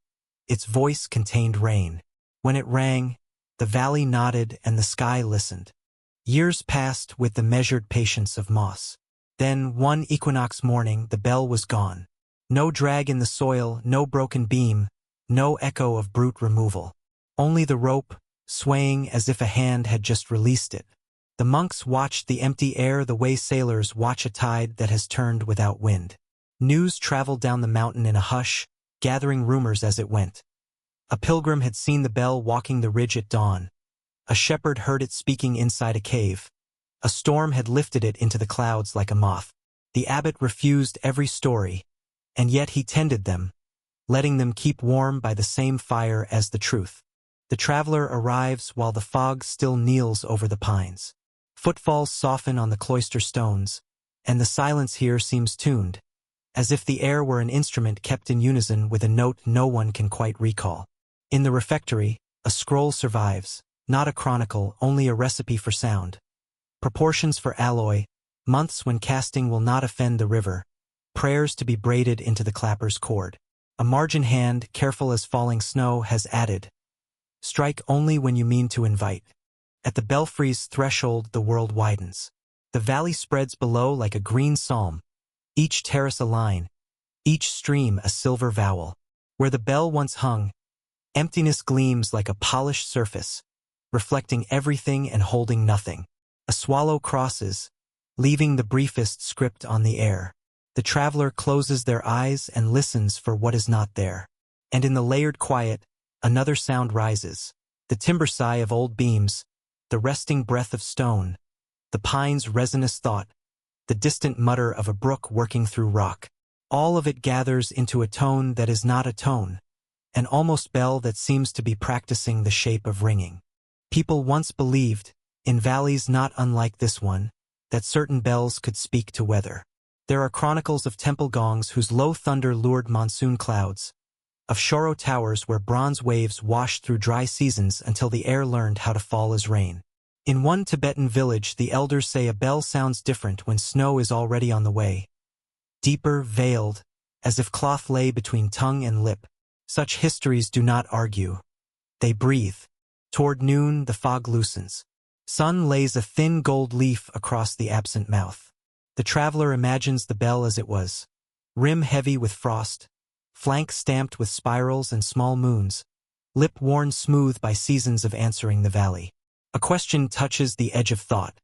its voice contained rain. When it rang, the valley nodded and the sky listened. Years passed with the measured patience of moss. Then, one equinox morning, the bell was gone. No drag in the soil, no broken beam, no echo of brute removal. Only the rope, swaying as if a hand had just released it. The monks watched the empty air the way sailors watch a tide that has turned without wind. News traveled down the mountain in a hush, gathering rumors as it went. A pilgrim had seen the bell walking the ridge at dawn. A shepherd heard it speaking inside a cave. A storm had lifted it into the clouds like a moth. The abbot refused every story, and yet he tended them, letting them keep warm by the same fire as the truth. The traveler arrives while the fog still kneels over the pines. Footfalls soften on the cloister stones, and the silence here seems tuned, as if the air were an instrument kept in unison with a note no one can quite recall. In the refectory, a scroll survives, not a chronicle, only a recipe for sound. Proportions for alloy, months when casting will not offend the river, prayers to be braided into the clapper's cord. A margin hand, careful as falling snow, has added, strike only when you mean to invite. At the belfry's threshold the world widens. The valley spreads below like a green psalm, each terrace a line, each stream a silver vowel. Where the bell once hung, emptiness gleams like a polished surface, reflecting everything and holding nothing. A swallow crosses, leaving the briefest script on the air. The traveler closes their eyes and listens for what is not there. And in the layered quiet, another sound rises, the timber sigh of old beams, the resting breath of stone, the pine's resinous thought, the distant mutter of a brook working through rock. All of it gathers into a tone that is not a tone, an almost bell that seems to be practicing the shape of ringing. People once believed, in valleys not unlike this one, that certain bells could speak to weather. There are chronicles of temple gongs whose low thunder lured monsoon clouds, of Shoro towers where bronze waves washed through dry seasons until the air learned how to fall as rain. In one Tibetan village, the elders say a bell sounds different when snow is already on the way. Deeper, veiled, as if cloth lay between tongue and lip. Such histories do not argue. They breathe. Toward noon, the fog loosens. Sun lays a thin gold leaf across the absent mouth. The traveler imagines the bell as it was. Rim heavy with frost, flank stamped with spirals and small moons, lip worn smooth by seasons of answering the valley. A question touches the edge of thought.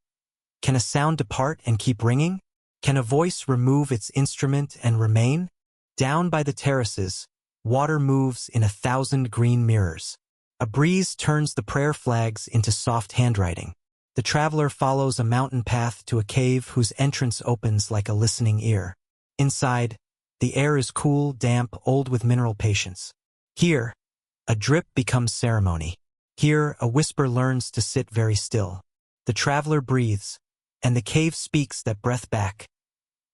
Can a sound depart and keep ringing? Can a voice remove its instrument and remain? Down by the terraces, water moves in 1,000 green mirrors. A breeze turns the prayer flags into soft handwriting. The traveler follows a mountain path to a cave whose entrance opens like a listening ear. Inside, the air is cool, damp, old with mineral patience. Here, a drip becomes ceremony. Here, a whisper learns to sit very still. The traveler breathes, and the cave speaks that breath back.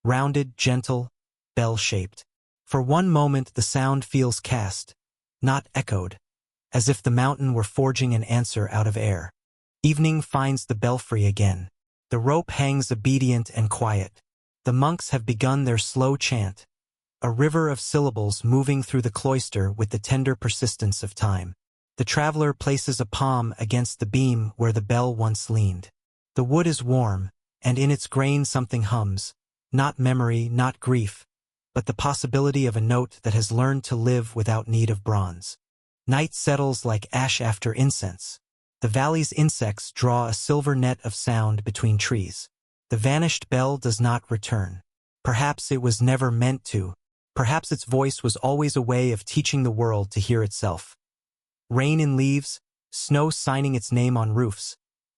Rounded, gentle, bell-shaped. For one moment the sound feels cast, not echoed, as if the mountain were forging an answer out of air. Evening finds the belfry again. The rope hangs obedient and quiet. The monks have begun their slow chant, a river of syllables moving through the cloister with the tender persistence of time. The traveler places a palm against the beam where the bell once leaned. The wood is warm, and in its grain something hums, not memory, not grief, but the possibility of a note that has learned to live without need of bronze. Night settles like ash after incense. The valley's insects draw a silver net of sound between trees. The vanished bell does not return. Perhaps it was never meant to. Perhaps its voice was always a way of teaching the world to hear itself. Rain in leaves, snow signing its name on roofs,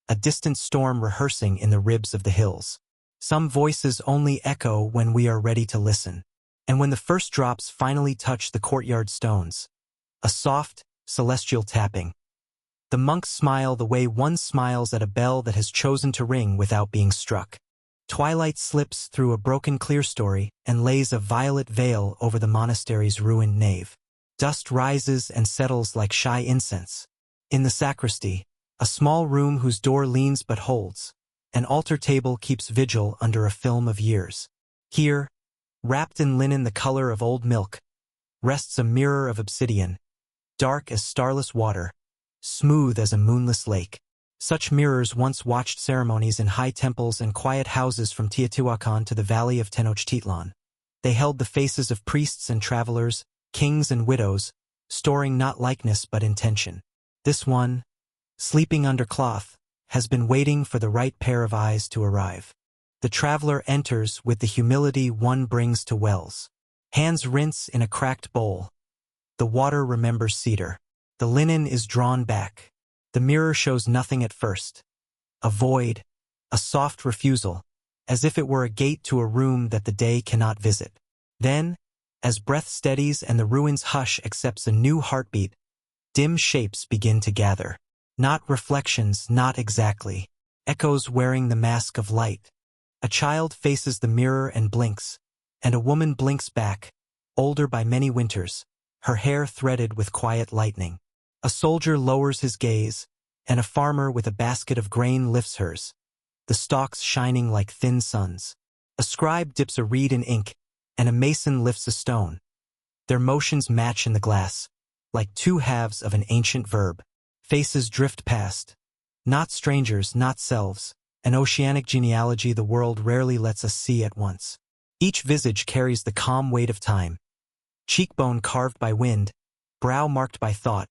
a distant storm rehearsing in the ribs of the hills. Some voices only echo when we are ready to listen. And when the first drops finally touch the courtyard stones, a soft, celestial tapping. The monks smile the way one smiles at a bell that has chosen to ring without being struck. Twilight slips through a broken clerestory and lays a violet veil over the monastery's ruined nave. Dust rises and settles like shy incense. In the sacristy, a small room whose door leans but holds, an altar table keeps vigil under a film of years. Here, wrapped in linen the color of old milk, rests a mirror of obsidian, dark as starless water, smooth as a moonless lake. Such mirrors once watched ceremonies in high temples and quiet houses from Teotihuacan to the valley of Tenochtitlan. They held the faces of priests and travelers, kings and widows, storing not likeness but intention. This one, sleeping under cloth, has been waiting for the right pair of eyes to arrive. The traveler enters with the humility one brings to wells. Hands rinse in a cracked bowl. The water remembers cedar. The linen is drawn back. The mirror shows nothing at first. A void, a soft refusal, as if it were a gate to a room that the day cannot visit. Then, as breath steadies and the ruin's hush accepts a new heartbeat, dim shapes begin to gather. Not reflections, not exactly. Echoes wearing the mask of light. A child faces the mirror and blinks, and a woman blinks back, older by many winters, her hair threaded with quiet lightning. A soldier lowers his gaze, and a farmer with a basket of grain lifts hers, the stalks shining like thin suns. A scribe dips a reed in ink, and a mason lifts a stone. Their motions match in the glass, like two halves of an ancient verb. Faces drift past. Not strangers, not selves, an oceanic genealogy the world rarely lets us see at once. Each visage carries the calm weight of time. Cheekbone carved by wind, brow marked by thought,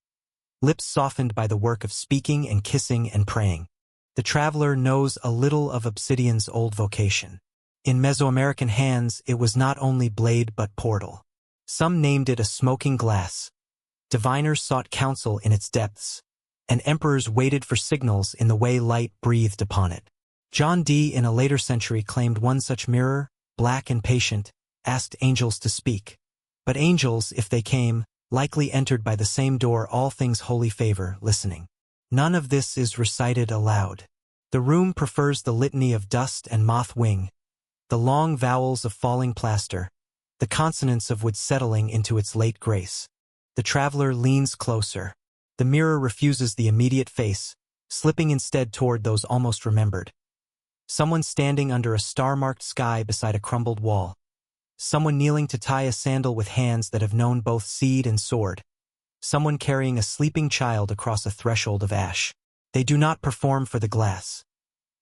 lips softened by the work of speaking and kissing and praying. The traveler knows a little of obsidian's old vocation. In Mesoamerican hands, it was not only blade but portal. Some named it a smoking glass. Diviners sought counsel in its depths, and emperors waited for signals in the way light breathed upon it. John Dee in a later century claimed one such mirror, black and patient, asked angels to speak. But angels, if they came, likely entered by the same door all things holy favor, listening. None of this is recited aloud. The room prefers the litany of dust and moth wing, the long vowels of falling plaster, the consonants of wood settling into its late grace. The traveler leans closer. The mirror refuses the immediate face, slipping instead toward those almost remembered. Someone standing under a star-marked sky beside a crumbled wall. Someone kneeling to tie a sandal with hands that have known both seed and sword. Someone carrying a sleeping child across a threshold of ash. They do not perform for the glass.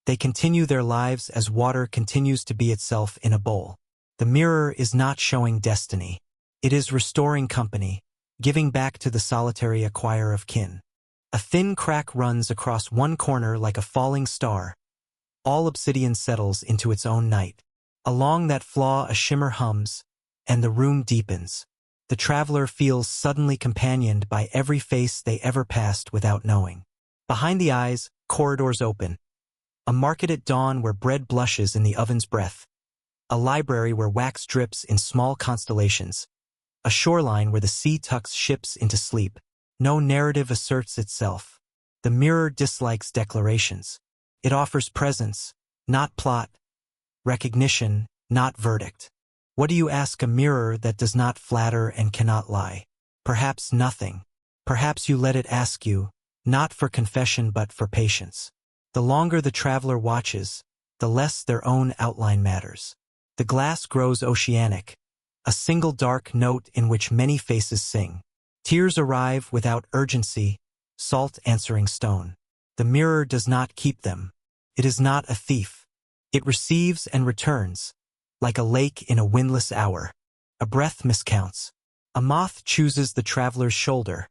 They continue their lives as water continues to be itself in a bowl. The mirror is not showing destiny. It is restoring company, giving back to the solitary a choir of kin. A thin crack runs across one corner like a falling star. All obsidian settles into its own night. Along that flaw a shimmer hums, and the room deepens. The traveler feels suddenly companioned by every face they ever passed without knowing. Behind the eyes, corridors open. A market at dawn where bread blushes in the oven's breath. A library where wax drips in small constellations. A shoreline where the sea tucks ships into sleep. No narrative asserts itself. The mirror dislikes declarations. It offers presence, not plot. Recognition, not verdict. What do you ask a mirror that does not flatter and cannot lie? Perhaps nothing. Perhaps you let it ask you, not for confession but for patience. The longer the traveler watches, the less their own outline matters. The glass grows oceanic, a single dark note in which many faces sing. Tears arrive without urgency, salt answering stone. The mirror does not keep them. It is not a thief. It receives and returns, like a lake in a windless hour. A breath miscounts. A moth chooses the traveler's shoulder.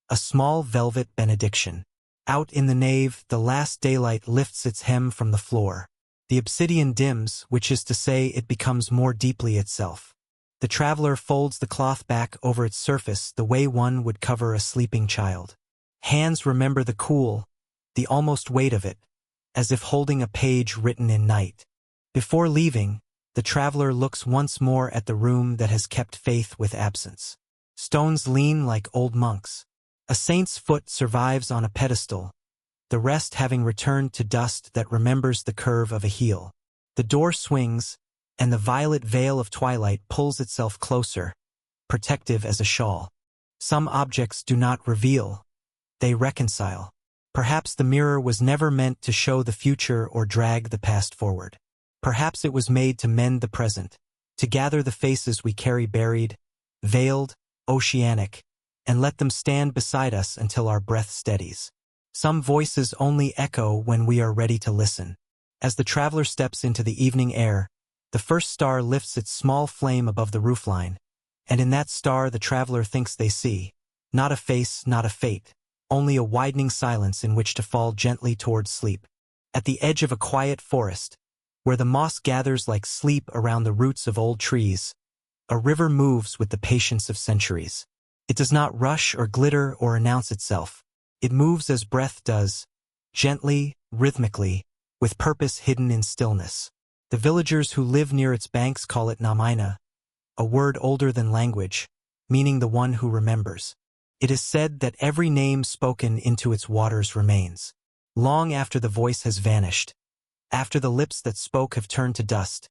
A small velvet benediction. Out in the nave, the last daylight lifts its hem from the floor. The obsidian dims, which is to say it becomes more deeply itself. The traveler folds the cloth back over its surface the way one would cover a sleeping child. Hands remember the cool, the almost weight of it, as if holding a page written in night. Before leaving, the traveler looks once more at the room that has kept faith with absence. Stones lean like old monks. A saint's foot survives on a pedestal, the rest having returned to dust that remembers the curve of a heel. The door swings, and the violet veil of twilight pulls itself closer, protective as a shawl. Some objects do not reveal, they reconcile. Perhaps the mirror was never meant to show the future or drag the past forward. Perhaps it was made to mend the present, to gather the faces we carry buried, veiled, oceanic, and let them stand beside us until our breath steadies. Some voices only echo when we are ready to listen. As the traveler steps into the evening air, the first star lifts its small flame above the roofline, and in that star the traveler thinks they see, not a face, not a fate, only a widening silence in which to fall gently towards sleep. At the edge of a quiet forest, where the moss gathers like sleep around the roots of old trees, a river moves with the patience of centuries. It does not rush or glitter or announce itself. It moves as breath does, gently, rhythmically, with purpose hidden in stillness. The villagers who live near its banks call it Namaina, a word older than language, meaning the one who remembers. It is said that every name spoken into its waters remains, long after the voice has vanished, after the lips that spoke have turned to dust.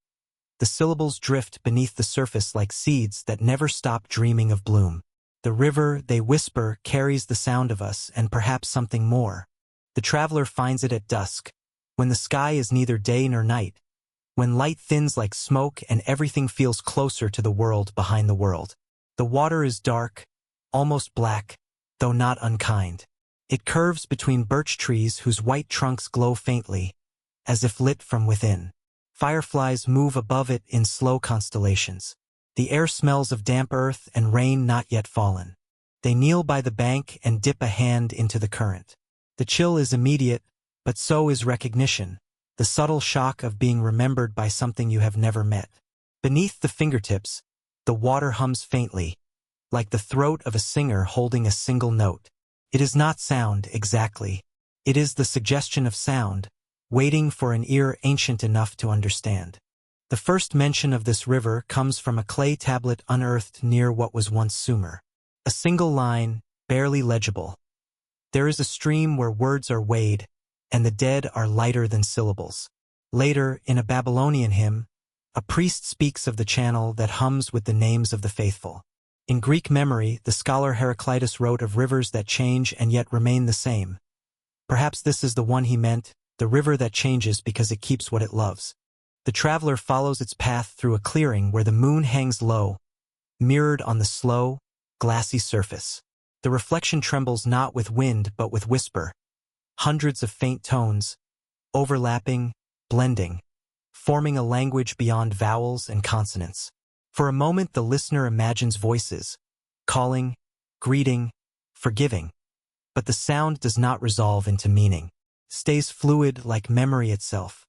The syllables drift beneath the surface like seeds that never stop dreaming of bloom. The river, they whisper, carries the sound of us and perhaps something more. The traveler finds it at dusk, when the sky is neither day nor night, when light thins like smoke and everything feels closer to the world behind the world. The water is dark, almost black, though not unkind. It curves between birch trees whose white trunks glow faintly, as if lit from within. Fireflies move above it in slow constellations. The air smells of damp earth and rain not yet fallen. They kneel by the bank and dip a hand into the current. The chill is immediate, but so is recognition, the subtle shock of being remembered by something you have never met. Beneath the fingertips, the water hums faintly, like the throat of a singer holding a single note. It is not sound, exactly. It is the suggestion of sound, waiting for an ear ancient enough to understand. The first mention of this river comes from a clay tablet unearthed near what was once Sumer. A single line, barely legible. There is a stream where words are weighed, and the dead are lighter than syllables. Later, in a Babylonian hymn, a priest speaks of the channel that hums with the names of the faithful. In Greek memory, the scholar Heraclitus wrote of rivers that change and yet remain the same. Perhaps this is the one he meant, the river that changes because it keeps what it loves. The traveler follows its path through a clearing where the moon hangs low, mirrored on the slow, glassy surface. The reflection trembles not with wind but with whisper. Hundreds of faint tones, overlapping, blending, forming a language beyond vowels and consonants. For a moment the listener imagines voices, calling, greeting, forgiving. But the sound does not resolve into meaning, stays fluid like memory itself.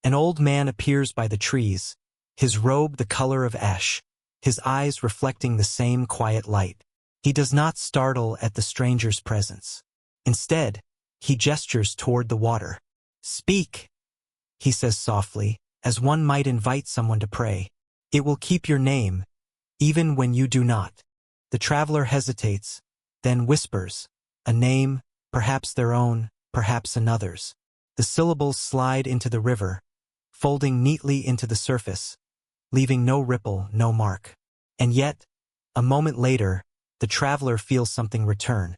An old man appears by the trees, his robe the color of ash, his eyes reflecting the same quiet light. He does not startle at the stranger's presence. Instead, he gestures toward the water. "Speak," he says softly, as one might invite someone to pray. "It will keep your name, even when you do not." The traveler hesitates, then whispers, a name, perhaps their own, perhaps another's. The syllables slide into the river, folding neatly into the surface, leaving no ripple, no mark. And yet, a moment later, the traveler feels something return.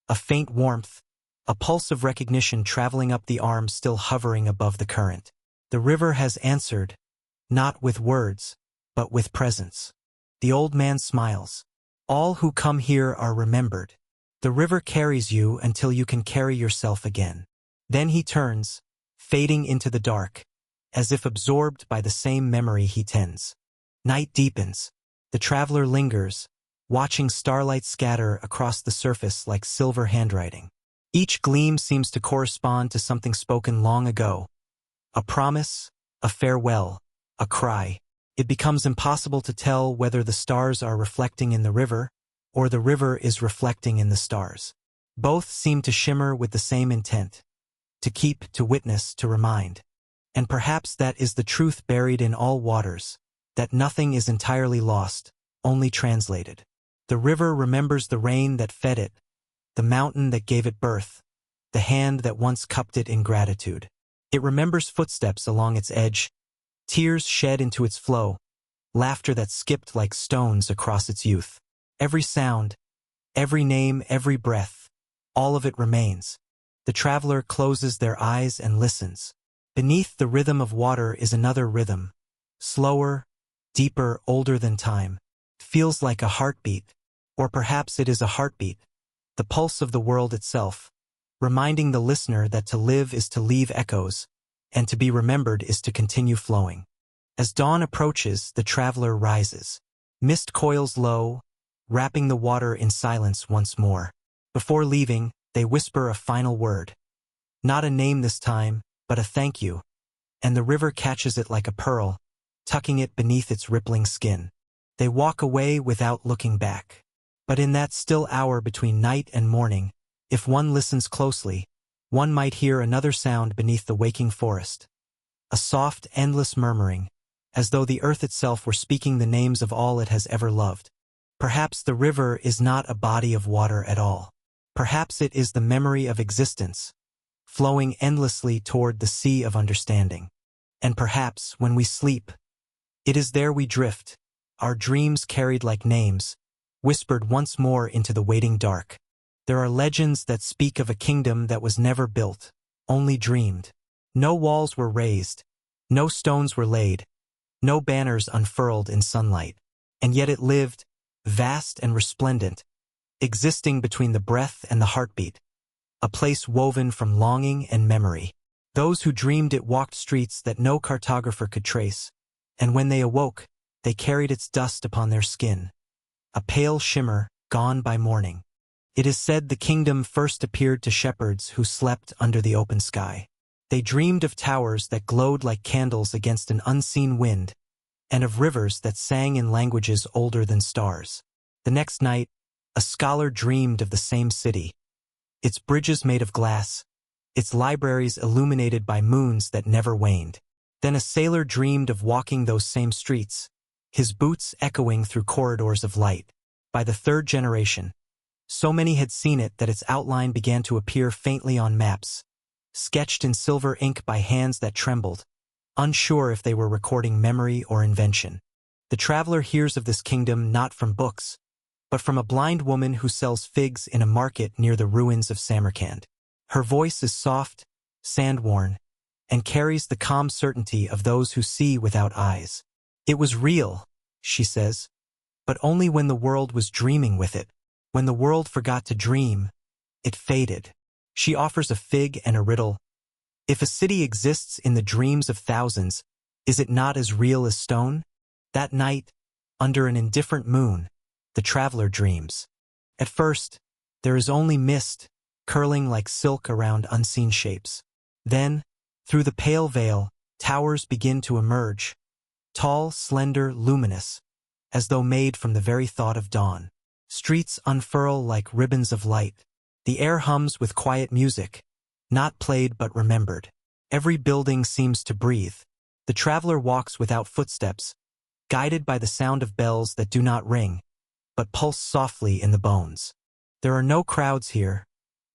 A faint warmth, a pulse of recognition traveling up the arm still hovering above the current. The river has answered, not with words, but with presence. The old man smiles. "All who come here are remembered. The river carries you until you can carry yourself again." Then he turns, fading into the dark, as if absorbed by the same memory he tends. Night deepens. The traveler lingers, watching starlight scatter across the surface like silver handwriting. Each gleam seems to correspond to something spoken long ago. A promise, a farewell, a cry. It becomes impossible to tell whether the stars are reflecting in the river, or the river is reflecting in the stars. Both seem to shimmer with the same intent. To keep, to witness, to remind. And perhaps that is the truth buried in all waters, that nothing is entirely lost, only translated. The river remembers the rain that fed it, the mountain that gave it birth, the hand that once cupped it in gratitude. It remembers footsteps along its edge, tears shed into its flow, laughter that skipped like stones across its youth. Every sound, every name, every breath, all of it remains. The traveler closes their eyes and listens. Beneath the rhythm of water is another rhythm, slower, deeper, older than time. Feels like a heartbeat, or perhaps it is a heartbeat, the pulse of the world itself, reminding the listener that to live is to leave echoes, and to be remembered is to continue flowing. As dawn approaches, the traveler rises. Mist coils low, wrapping the water in silence once more. Before leaving, they whisper a final word. Not a name this time, but a thank you, and the river catches it like a pearl, tucking it beneath its rippling skin. They walk away without looking back. But in that still hour between night and morning, if one listens closely, one might hear another sound beneath the waking forest. A soft, endless murmuring, as though the earth itself were speaking the names of all it has ever loved. Perhaps the river is not a body of water at all. Perhaps it is the memory of existence, flowing endlessly toward the sea of understanding. And perhaps, when we sleep, it is there we drift, our dreams carried like names, whispered once more into the waiting dark. There are legends that speak of a kingdom that was never built, only dreamed. No walls were raised, no stones were laid, no banners unfurled in sunlight. And yet it lived, vast and resplendent, existing between the breath and the heartbeat, a place woven from longing and memory. Those who dreamed it walked streets that no cartographer could trace, and when they awoke, they carried its dust upon their skin, a pale shimmer gone by morning. It is said the kingdom first appeared to shepherds who slept under the open sky. They dreamed of towers that glowed like candles against an unseen wind, and of rivers that sang in languages older than stars. The next night, a scholar dreamed of the same city, its bridges made of glass, its libraries illuminated by moons that never waned. Then a sailor dreamed of walking those same streets, his boots echoing through corridors of light. By the third generation, so many had seen it that its outline began to appear faintly on maps, sketched in silver ink by hands that trembled, unsure if they were recording memory or invention. The traveler hears of this kingdom not from books, but from a blind woman who sells figs in a market near the ruins of Samarkand. Her voice is soft, sand-worn, and carries the calm certainty of those who see without eyes. It was real, she says, but only when the world was dreaming with it. When the world forgot to dream, it faded. She offers a fig and a riddle, If a city exists in the dreams of thousands, is it not as real as stone? That night, under an indifferent moon, the traveler dreams. At first, there is only mist, curling like silk around unseen shapes. Then, through the pale veil, towers begin to emerge, tall, slender, luminous, as though made from the very thought of dawn. Streets unfurl like ribbons of light. The air hums with quiet music, not played but remembered. Every building seems to breathe. The traveler walks without footsteps, guided by the sound of bells that do not ring, but pulse softly in the bones. There are no crowds here,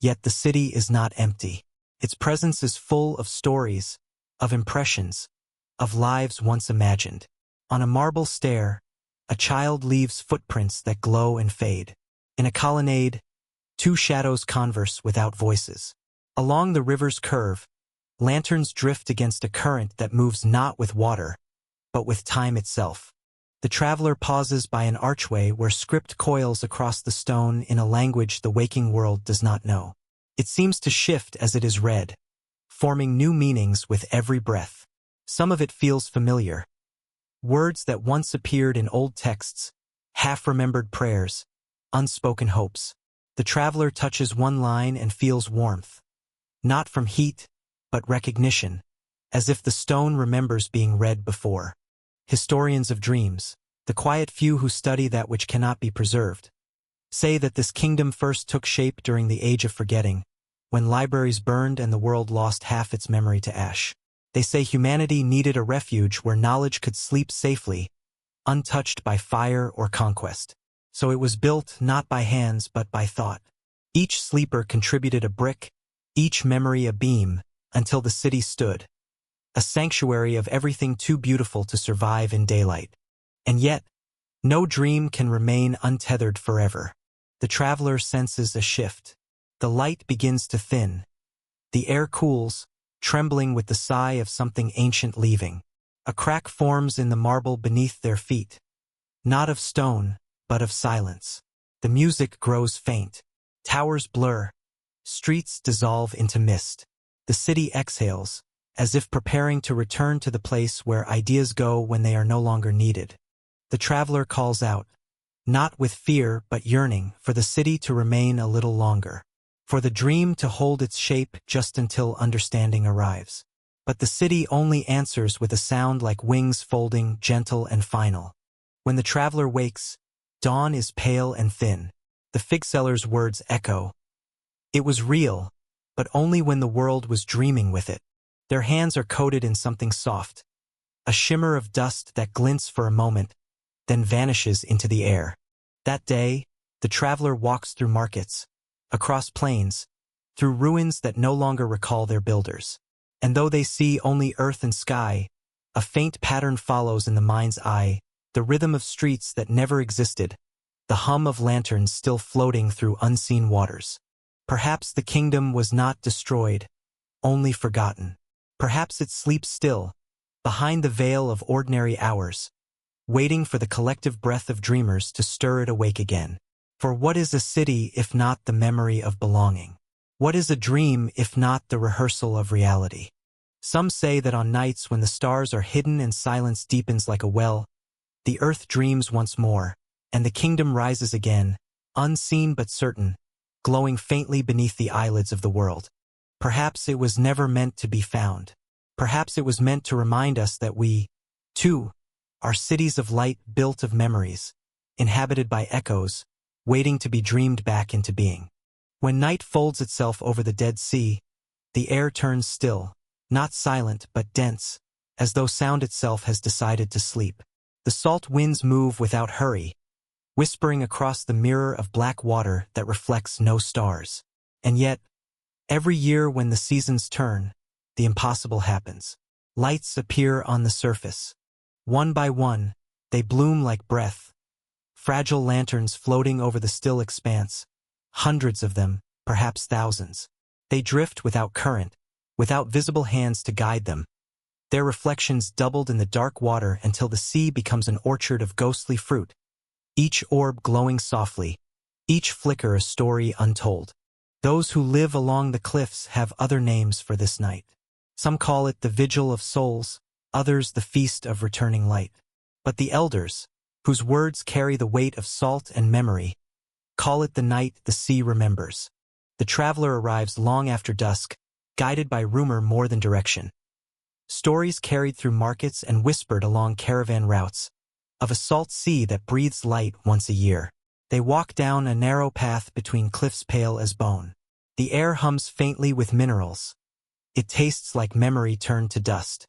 yet the city is not empty. Its presence is full of stories, of impressions, of lives once imagined. On a marble stair, a child leaves footprints that glow and fade. In a colonnade, two shadows converse without voices. Along the river's curve, lanterns drift against a current that moves not with water, but with time itself. The traveler pauses by an archway where script coils across the stone in a language the waking world does not know. It seems to shift as it is read, forming new meanings with every breath. Some of it feels familiar. Words that once appeared in old texts, half-remembered prayers, unspoken hopes. The traveler touches one line and feels warmth, not from heat, but recognition, as if the stone remembers being read before. Historians of dreams, the quiet few who study that which cannot be preserved, say that this kingdom first took shape during the age of forgetting, when libraries burned and the world lost half its memory to ash. They say humanity needed a refuge where knowledge could sleep safely, untouched by fire or conquest. So it was built not by hands but by thought. Each sleeper contributed a brick, each memory a beam, until the city stood, a sanctuary of everything too beautiful to survive in daylight. And yet, no dream can remain untethered forever. The traveler senses a shift. The light begins to thin. The air cools, trembling with the sigh of something ancient leaving. A crack forms in the marble beneath their feet, not of stone, but of silence. The music grows faint. Towers blur. Streets dissolve into mist. The city exhales, as if preparing to return to the place where ideas go when they are no longer needed. The traveler calls out, not with fear but yearning, for the city to remain a little longer, for the dream to hold its shape just until understanding arrives. But the city only answers with a sound like wings folding, gentle and final. When the traveler wakes, dawn is pale and thin. The fig seller's words echo. It was real, but only when the world was dreaming with it. Their hands are coated in something soft, a shimmer of dust that glints for a moment, then vanishes into the air. That day, the traveler walks through markets, across plains, through ruins that no longer recall their builders. And though they see only earth and sky, a faint pattern follows in the mind's eye, the rhythm of streets that never existed, the hum of lanterns still floating through unseen waters. Perhaps the kingdom was not destroyed, only forgotten. Perhaps it sleeps still, behind the veil of ordinary hours, waiting for the collective breath of dreamers to stir it awake again. For what is a city if not the memory of belonging? What is a dream if not the rehearsal of reality? Some say that on nights when the stars are hidden and silence deepens like a well, the earth dreams once more, and the kingdom rises again, unseen but certain, glowing faintly beneath the eyelids of the world. Perhaps it was never meant to be found. Perhaps it was meant to remind us that we, too, are cities of light built of memories, inhabited by echoes, waiting to be dreamed back into being. When night folds itself over the Dead Sea, the air turns still, not silent but dense, as though sound itself has decided to sleep. The salt winds move without hurry, whispering across the mirror of black water that reflects no stars. And yet, every year when the seasons turn, the impossible happens. Lights appear on the surface. One by one, they bloom like breath, fragile lanterns floating over the still expanse, hundreds of them, perhaps thousands. They drift without current, without visible hands to guide them. Their reflections doubled in the dark water until the sea becomes an orchard of ghostly fruit, each orb glowing softly, each flicker a story untold. Those who live along the cliffs have other names for this night. Some call it the vigil of souls, others the feast of returning light. But the elders, whose words carry the weight of salt and memory, call it the night the sea remembers. The traveler arrives long after dusk, guided by rumor more than direction. Stories carried through markets and whispered along caravan routes, of a salt sea that breathes light once a year. They walk down a narrow path between cliffs pale as bone. The air hums faintly with minerals. It tastes like memory turned to dust.